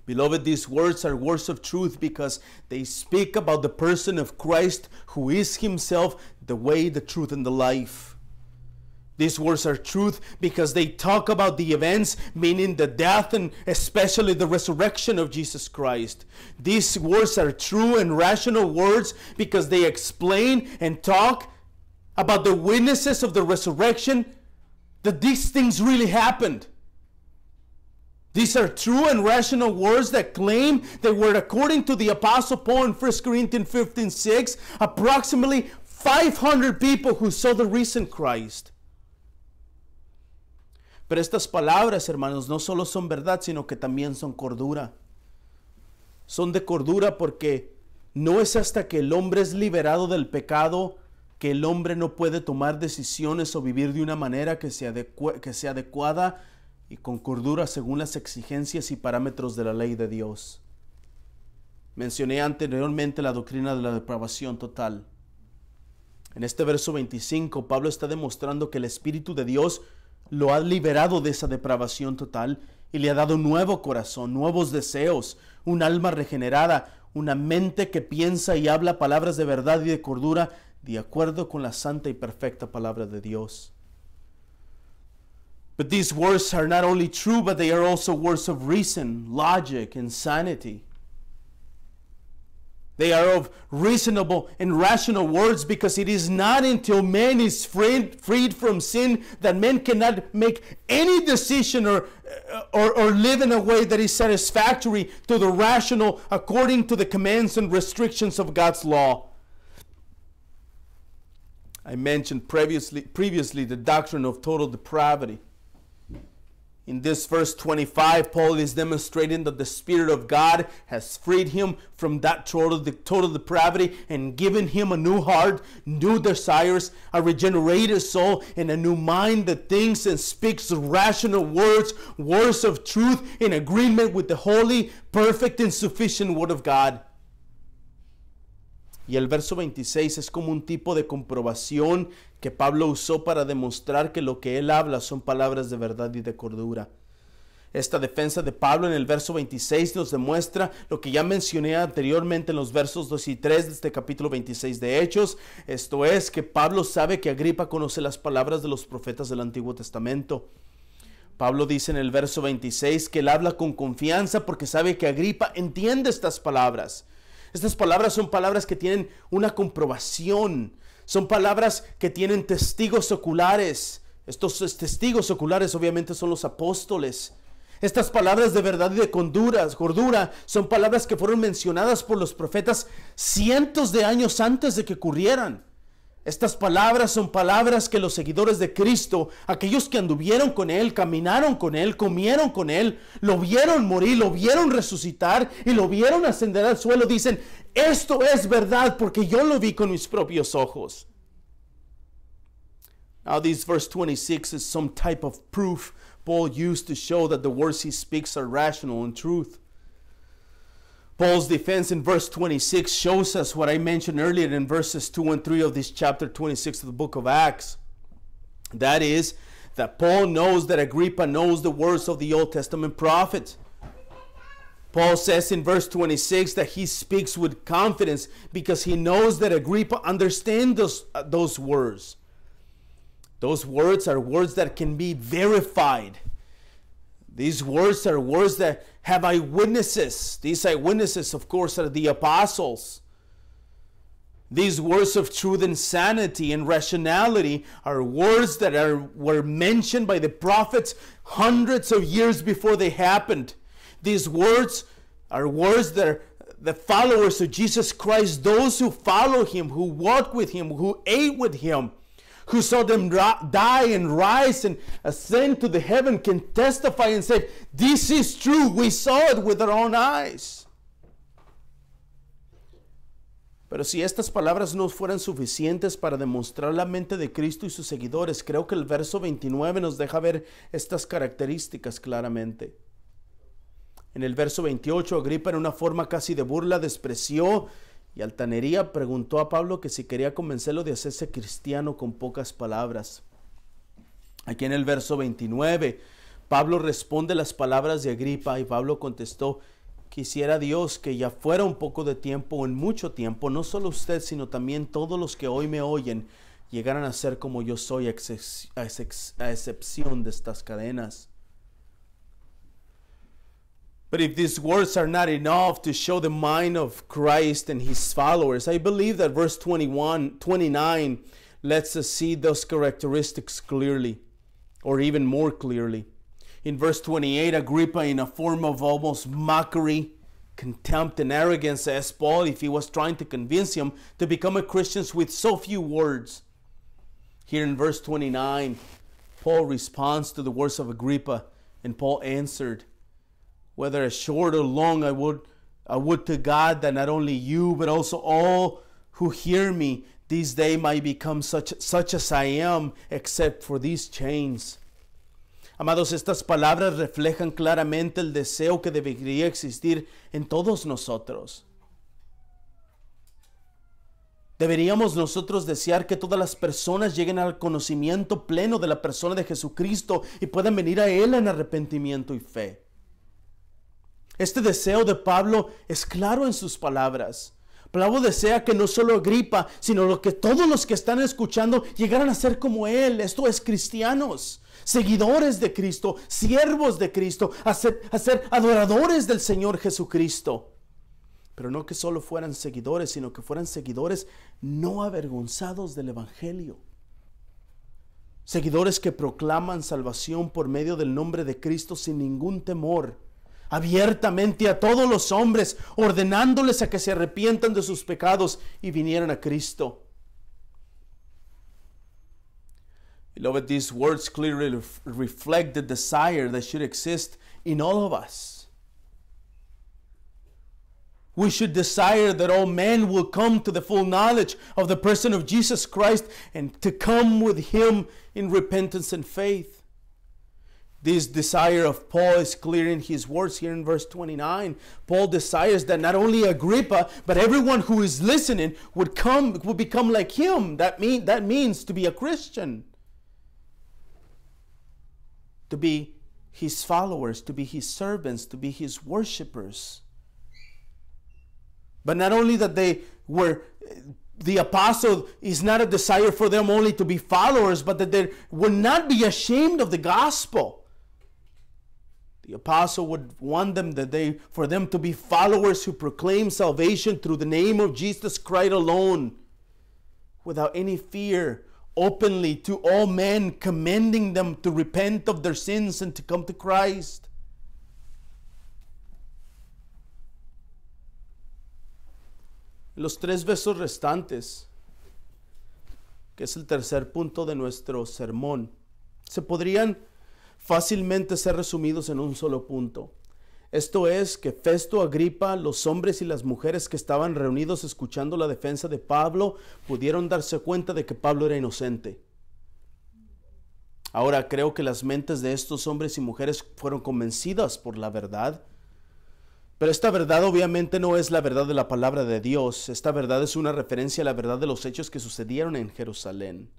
Beloved, these words are words of truth because they speak about the person of Christ, who is himself the way, the truth, and the life. These words are truth because they talk about the events, meaning the death and especially the resurrection of Jesus Christ. These words are true and rational words because they explain and talk about the witnesses of the resurrection, that these things really happened. These are true and rational words that claim they were, according to the Apostle Paul in 1 Corinthians 15:6, approximately 500 people who saw the risen Christ. Pero estas palabras, hermanos, no solo son verdad, sino que también son cordura. Son de cordura porque no es hasta que el hombre es liberado del pecado que el hombre no puede tomar decisiones o vivir de una manera que sea adecuada y con cordura según las exigencias y parámetros de la ley de Dios. Mencioné anteriormente la doctrina de la depravación total. En este verso 25, Pablo está demostrando que el Espíritu de Dios lo ha liberado de esa depravación total y le ha dado un nuevo corazón, nuevos deseos, un alma regenerada, una mente que piensa y habla palabras de verdad y de cordura de acuerdo con la santa y perfecta palabra de Dios. But these words are not only true, but they are also words of reason, logic, and sanity. They are of reasonable and rational words because it is not until man is freed from sin that man cannot make any decision or live in a way that is satisfactory to the rational according to the commands and restrictions of God's law. I mentioned previously the doctrine of total depravity. In this verse 25, Paul is demonstrating that the Spirit of God has freed him from that total depravity and given him a new heart, new desires, a regenerated soul, and a new mind that thinks and speaks rational words, words of truth in agreement with the holy, perfect, and sufficient Word of God. Y el verso 26 es como un tipo de comprobación que Pablo usó para demostrar que lo que él habla son palabras de verdad y de cordura. Esta defensa de Pablo en el verso 26 nos demuestra lo que ya mencioné anteriormente en los versos 2 y 3 de este capítulo 26 de Hechos. Esto es que Pablo sabe que Agripa conoce las palabras de los profetas del Antiguo Testamento. Pablo dice en el verso 26 que él habla con confianza porque sabe que Agripa entiende estas palabras. Estas palabras son palabras que tienen una comprobación. Son palabras que tienen testigos oculares. Estos testigos oculares obviamente son los apóstoles. Estas palabras de verdad y de cordura son palabras que fueron mencionadas por los profetas cientos de años antes de que ocurrieran. Estas palabras son palabras que los seguidores de Cristo, aquellos que anduvieron con Él, caminaron con Él, comieron con Él, lo vieron morir, lo vieron resucitar y lo vieron ascender al suelo, dicen, esto es verdad porque yo lo vi con mis propios ojos. Now this verse 26 is some type of proof Paul used to show that the words he speaks are rational and truth. Paul's defense in verse 26 shows us what I mentioned earlier in verses 2 and 3 of this chapter 26 of the book of Acts. That is, that Paul knows that Agrippa knows the words of the Old Testament prophet. Paul says in verse 26 that he speaks with confidence because he knows that Agrippa understands those words. Those words are words that can be verified. These words are words that have eyewitnesses. These eyewitnesses, of course, are the apostles. These words of truth and sanity and rationality are words that were mentioned by the prophets hundreds of years before they happened. These words are words that are the followers of Jesus Christ, those who follow him, who walked with him, who ate with him, who saw them die and rise and ascend to the heaven, can testify and say, this is true, we saw it with our own eyes. Pero si estas palabras no fueran suficientes para demostrar la mente de Cristo y sus seguidores, creo que el verso 29 nos deja ver estas características claramente. En el verso 28, Agripa en una forma casi de burla despreció y altanería preguntó a Pablo que si quería convencerlo de hacerse cristiano con pocas palabras. Aquí en el verso 29, Pablo responde las palabras de Agripa y Pablo contestó: quisiera Dios que ya fuera un poco de tiempo o en mucho tiempo, no solo usted, sino también todos los que hoy me oyen, llegaran a ser como yo soy, a excepción de estas cadenas. But if these words are not enough to show the mind of Christ and his followers, I believe that verse 29 lets us see those characteristics clearly, or even more clearly. In verse 28, Agrippa, in a form of almost mockery, contempt, and arrogance, asked Paul if he was trying to convince him to become a Christian with so few words. Here in verse 29, Paul responds to the words of Agrippa, and Paul answered, whether as short or long, I would to God that not only you, but also all who hear me this day might become such as I am, except for these chains. Amados, estas palabras reflejan claramente el deseo que debería existir en todos nosotros. Deberíamos nosotros desear que todas las personas lleguen al conocimiento pleno de la persona de Jesucristo y puedan venir a Él en arrepentimiento y fe. Este deseo de Pablo es claro en sus palabras. Pablo desea que no solo Agripa, sino que todos los que están escuchando llegaran a ser como él. Esto es cristianos, seguidores de Cristo, siervos de Cristo, a ser adoradores del Señor Jesucristo. Pero no que solo fueran seguidores, sino que fueran seguidores no avergonzados del Evangelio. Seguidores que proclaman salvación por medio del nombre de Cristo sin ningún temor, abiertamente a todos los hombres, ordenándoles a que se arrepientan de sus pecados y vinieran a Cristo. Beloved, these words clearly reflect the desire that should exist in all of us. We should desire that all men will come to the full knowledge of the person of Jesus Christ and to come with Him in repentance and faith. This desire of Paul is clear in his words here in verse 29. Paul desires that not only Agrippa, but everyone who is listening would become like him. That means to be a Christian. To be his followers, to be his servants, to be his worshipers. But not only that the apostle is not a desire for them only to be followers, but that they would not be ashamed of the gospel. The apostle would want for them to be followers who proclaim salvation through the name of Jesus Christ alone, without any fear, openly to all men, commending them to repent of their sins and to come to Christ. Los tres versos restantes, que es el tercer punto de nuestro sermón, se podrían fácilmente ser resumidos en un solo punto. Esto es que Festo, Agripa, los hombres y las mujeres que estaban reunidos escuchando la defensa de Pablo pudieron darse cuenta de que Pablo era inocente. Ahora creo que las mentes de estos hombres y mujeres fueron convencidas por la verdad. Pero esta verdad obviamente no es la verdad de la palabra de Dios. Esta verdad es una referencia a la verdad de los hechos que sucedieron en Jerusalén.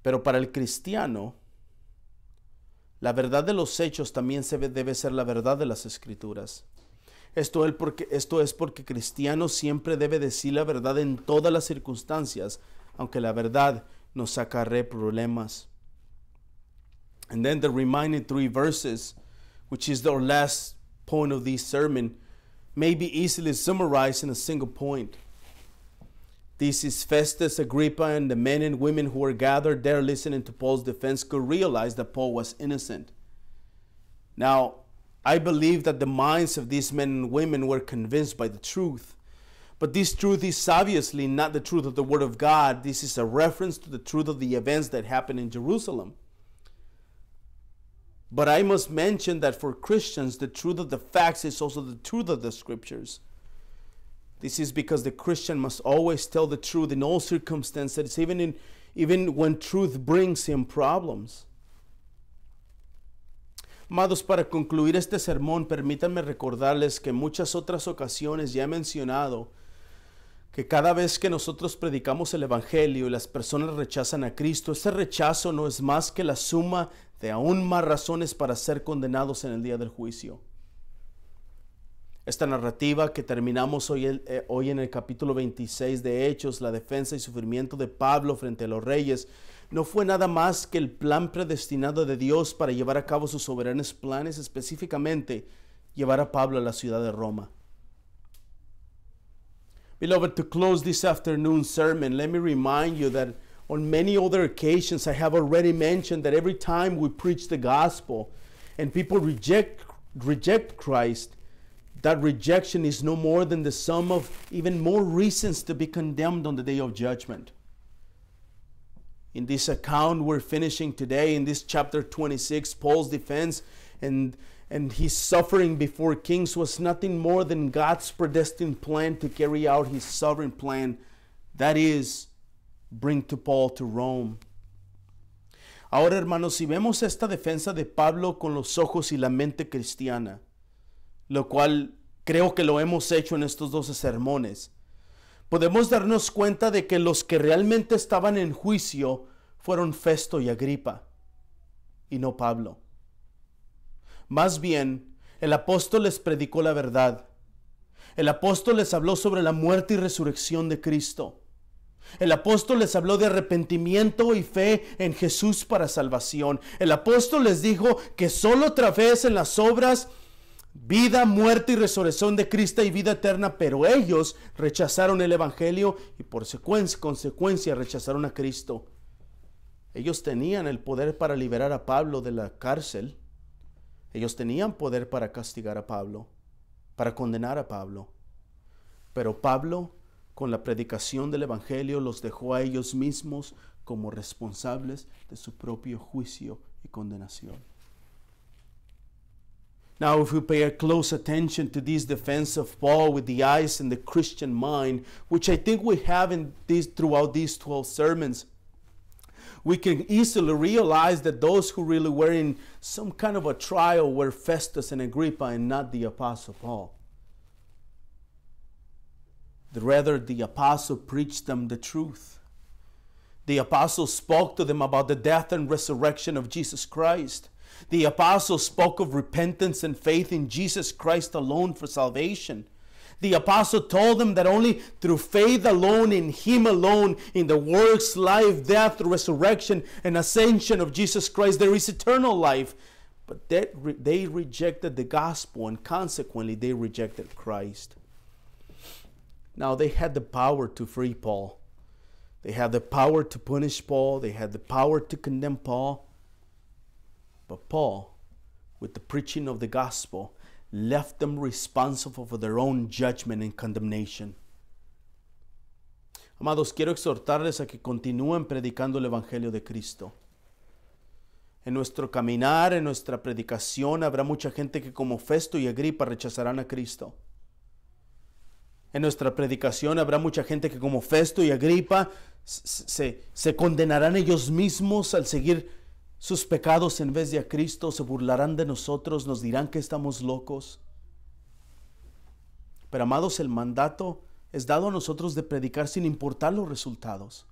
Pero para el cristiano, la verdad de los hechos también debe ser la verdad de las Escrituras. Esto es porque cristiano siempre debe decir la verdad en todas las circunstancias, aunque la verdad nos acarree problemas. And then the remaining 3 verses, which is our last point of this sermon, may be easily summarized in a single point. This is Festus, Agrippa, and the men and women who were gathered there listening to Paul's defense could realize that Paul was innocent. Now, I believe that the minds of these men and women were convinced by the truth. But this truth is obviously not the truth of the Word of God. This is a reference to the truth of the events that happened in Jerusalem. But I must mention that for Christians, the truth of the facts is also the truth of the Scriptures. This is because the Christian must always tell the truth in all circumstances, even when truth brings him problems. Amados, para concluir este sermón, permítanme recordarles que en muchas otras ocasiones ya he mencionado que cada vez que nosotros predicamos el Evangelio y las personas rechazan a Cristo, ese rechazo no es más que la suma de aún más razones para ser condenados en el día del juicio. Esta narrativa que terminamos hoy en el capítulo 26 de Hechos, la defensa y sufrimiento de Pablo frente a los reyes, no fue nada más que el plan predestinado de Dios para llevar a cabo sus soberanos planes, específicamente llevar a Pablo a la ciudad de Roma. Beloved, to close this afternoon sermon, let me remind you that on many other occasions I have already mentioned that every time we preach the gospel and people reject Christ, that rejection is no more than the sum of even more reasons to be condemned on the day of judgment. In this account we're finishing today, in this chapter 26, Paul's defense and his suffering before kings was nothing more than God's predestined plan to carry out his sovereign plan, that is, bring to Paul to Rome. Ahora, hermanos, si vemos esta defensa de Pablo con los ojos y la mente cristiana, lo cual creo que lo hemos hecho en estos 12 sermones, podemos darnos cuenta de que los que realmente estaban en juicio fueron Festo y Agripa, y no Pablo. Más bien, el apóstol les predicó la verdad. El apóstol les habló sobre la muerte y resurrección de Cristo. El apóstol les habló de arrepentimiento y fe en Jesús para salvación. El apóstol les dijo que solo otra vez en las obras, vida, muerte y resurrección de Cristo y vida eterna, pero ellos rechazaron el Evangelio y por consecuencia rechazaron a Cristo. Ellos tenían el poder para liberar a Pablo de la cárcel. Ellos tenían poder para castigar a Pablo, para condenar a Pablo. Pero Pablo, con la predicación del Evangelio, los dejó a ellos mismos como responsables de su propio juicio y condenación. Now, if we pay a close attention to this defense of Paul with the eyes and the Christian mind, which I think we have throughout these 12 sermons, we can easily realize that those who really were in some kind of a trial were Festus and Agrippa and not the Apostle Paul. Rather, the apostle preached them the truth. The apostle spoke to them about the death and resurrection of Jesus Christ. The apostle spoke of repentance and faith in Jesus Christ alone for salvation. The apostle told them that only through faith alone, in Him alone, in the works, life, death, resurrection, and ascension of Jesus Christ, there is eternal life. But they rejected the gospel, and consequently they rejected Christ. Now, they had the power to free Paul. They had the power to punish Paul. They had the power to condemn Paul. But Paul, with the preaching of the gospel, left them responsible for their own judgment and condemnation. Amados, quiero exhortarles a que continúen predicando el Evangelio de Cristo. En nuestro caminar, en nuestra predicación, habrá mucha gente que como Festo y Agripa rechazarán a Cristo. En nuestra predicación habrá mucha gente que como Festo y Agripa se condenarán ellos mismos al seguir sus pecados en vez de a Cristo, se burlarán de nosotros, nos dirán que estamos locos. Pero amados, el mandato es dado a nosotros de predicar sin importar los resultados.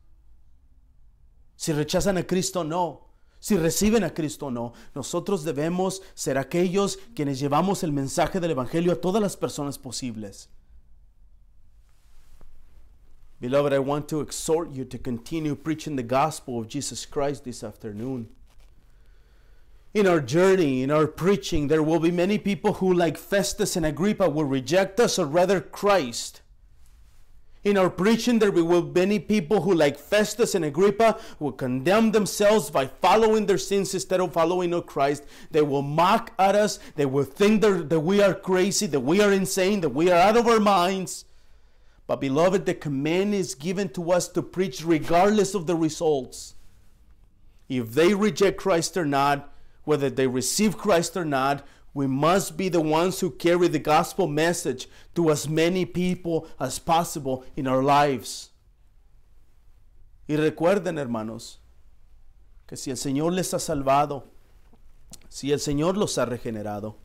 Si rechazan a Cristo, no. Si reciben a Cristo, no. Nosotros debemos ser aquellos quienes llevamos el mensaje del Evangelio a todas las personas posibles. Beloved, I want to exhort you to continue preaching the gospel of Jesus Christ this afternoon. In our journey, in our preaching, there will be many people who, like Festus and Agrippa, will reject us, or rather Christ. In our preaching, there will be many people who, like Festus and Agrippa, will condemn themselves by following their sins instead of following Christ. They will mock at us. They will think that we are crazy, that we are insane, that we are out of our minds. But beloved, the command is given to us to preach regardless of the results. If they reject Christ or not, whether they receive Christ or not, we must be the ones who carry the gospel message to as many people as possible in our lives. Y recuerden, hermanos, que si el Señor les ha salvado, si el Señor los ha regenerado,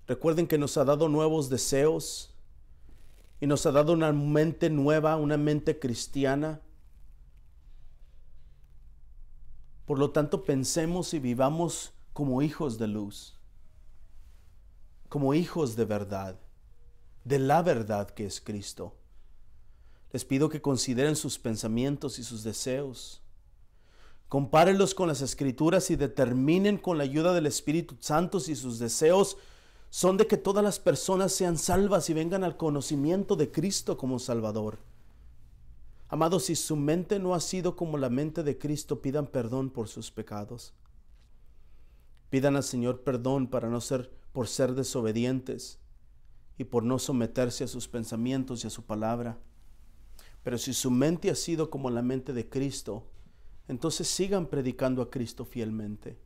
recuerden que nos ha dado nuevos deseos y nos ha dado una mente nueva, una mente cristiana. Por lo tanto, pensemos y vivamos como hijos de luz, como hijos de verdad, de la verdad que es Cristo. Les pido que consideren sus pensamientos y sus deseos. Compárenlos con las Escrituras y determinen con la ayuda del Espíritu Santo si sus deseos son de que todas las personas sean salvas y vengan al conocimiento de Cristo como Salvador. Amados, si su mente no ha sido como la mente de Cristo, pidan perdón por sus pecados. Pidan al Señor perdón por ser desobedientes y por no someterse a sus pensamientos y a su palabra. Pero si su mente ha sido como la mente de Cristo, entonces sigan predicando a Cristo fielmente.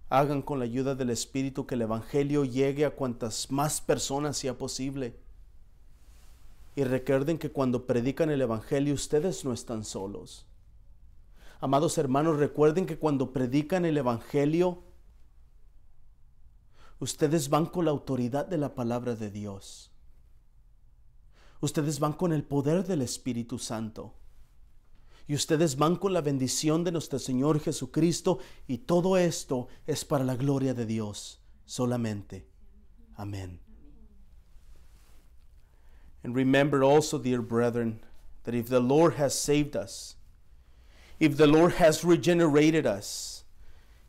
Hagan con la ayuda del Espíritu que el Evangelio llegue a cuantas más personas sea posible. Y recuerden que cuando predican el Evangelio, ustedes no están solos. Amados hermanos, recuerden que cuando predican el Evangelio, ustedes van con la autoridad de la palabra de Dios. Ustedes van con el poder del Espíritu Santo. Y ustedes van con la bendición de nuestro Señor Jesucristo. Y todo esto es para la gloria de Dios solamente. Amén. And remember also, dear brethren, that if the Lord has saved us, if the Lord has regenerated us,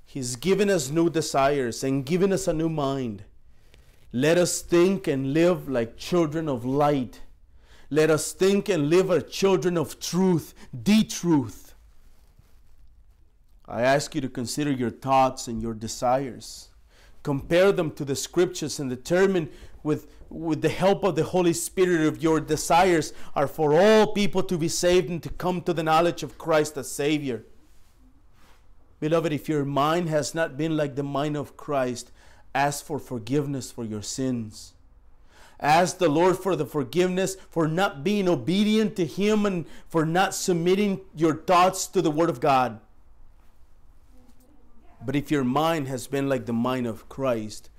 He's given us new desires and given us a new mind. Let us think and live like children of light. Let us think and live as children of truth, the truth. I ask you to consider your thoughts and your desires. Compare them to the Scriptures and determine with the help of the Holy Spirit if your desires are for all people to be saved and to come to the knowledge of Christ as Savior. Beloved, if your mind has not been like the mind of Christ, ask for forgiveness for your sins. Ask the Lord for the forgiveness for not being obedient to Him and for not submitting your thoughts to the Word of God. But if your mind has been like the mind of Christ,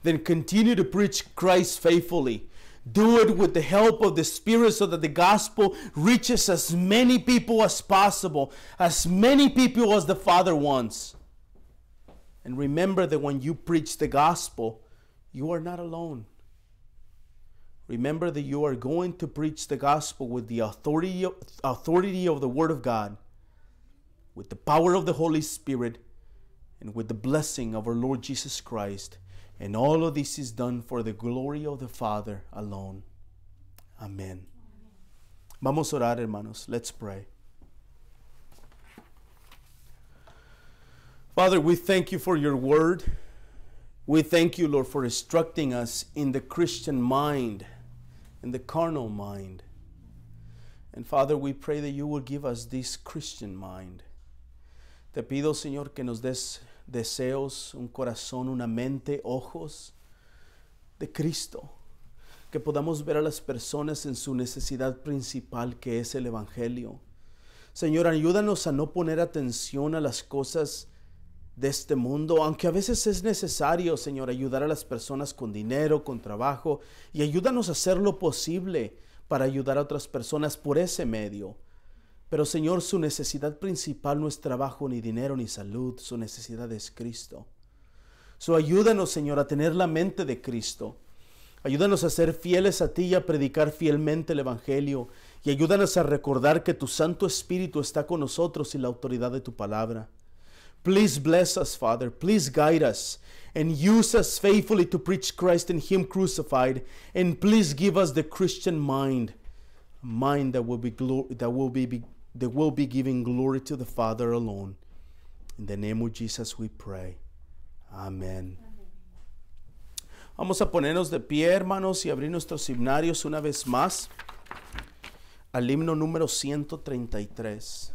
then continue to preach Christ faithfully. Do it with the help of the Spirit so that the gospel reaches as many people as possible, as many people as the Father wants. And remember that when you preach the gospel, you are not alone. Remember that you are going to preach the gospel with the authority of the Word of God, with the power of the Holy Spirit, and with the blessing of our Lord Jesus Christ. And all of this is done for the glory of the Father alone. Amen. Vamos a orar, hermanos. Let's pray. Father, we thank you for your word. We thank you, Lord, for instructing us in the Christian mind, in the carnal mind. And Father, we pray that you will give us this Christian mind. Te pido, Señor, que nos des deseos, un corazón, una mente, ojos de Cristo. Que podamos ver a las personas en su necesidad principal, que es el Evangelio. Señor, ayúdanos a no poner atención a las cosas de este mundo, aunque a veces es necesario, Señor, ayudar a las personas con dinero, con trabajo, y ayúdanos a hacer lo posible para ayudar a otras personas por ese medio. Pero, Señor, su necesidad principal no es trabajo, ni dinero, ni salud. Su necesidad es Cristo. Ayúdanos, Señor, a tener la mente de Cristo. Ayúdanos a ser fieles a ti y a predicar fielmente el Evangelio. Y ayúdanos a recordar que tu Santo Espíritu está con nosotros y la autoridad de tu palabra. Please bless us, Father. Please guide us and use us faithfully to preach Christ and Him crucified. And please give us the Christian mind, a mind that will be giving glory to the Father alone. In the name of Jesus we pray. Amen. Vamos a ponernos de pie, hermanos, y abrir nuestros himnarios una vez más al himno número 133.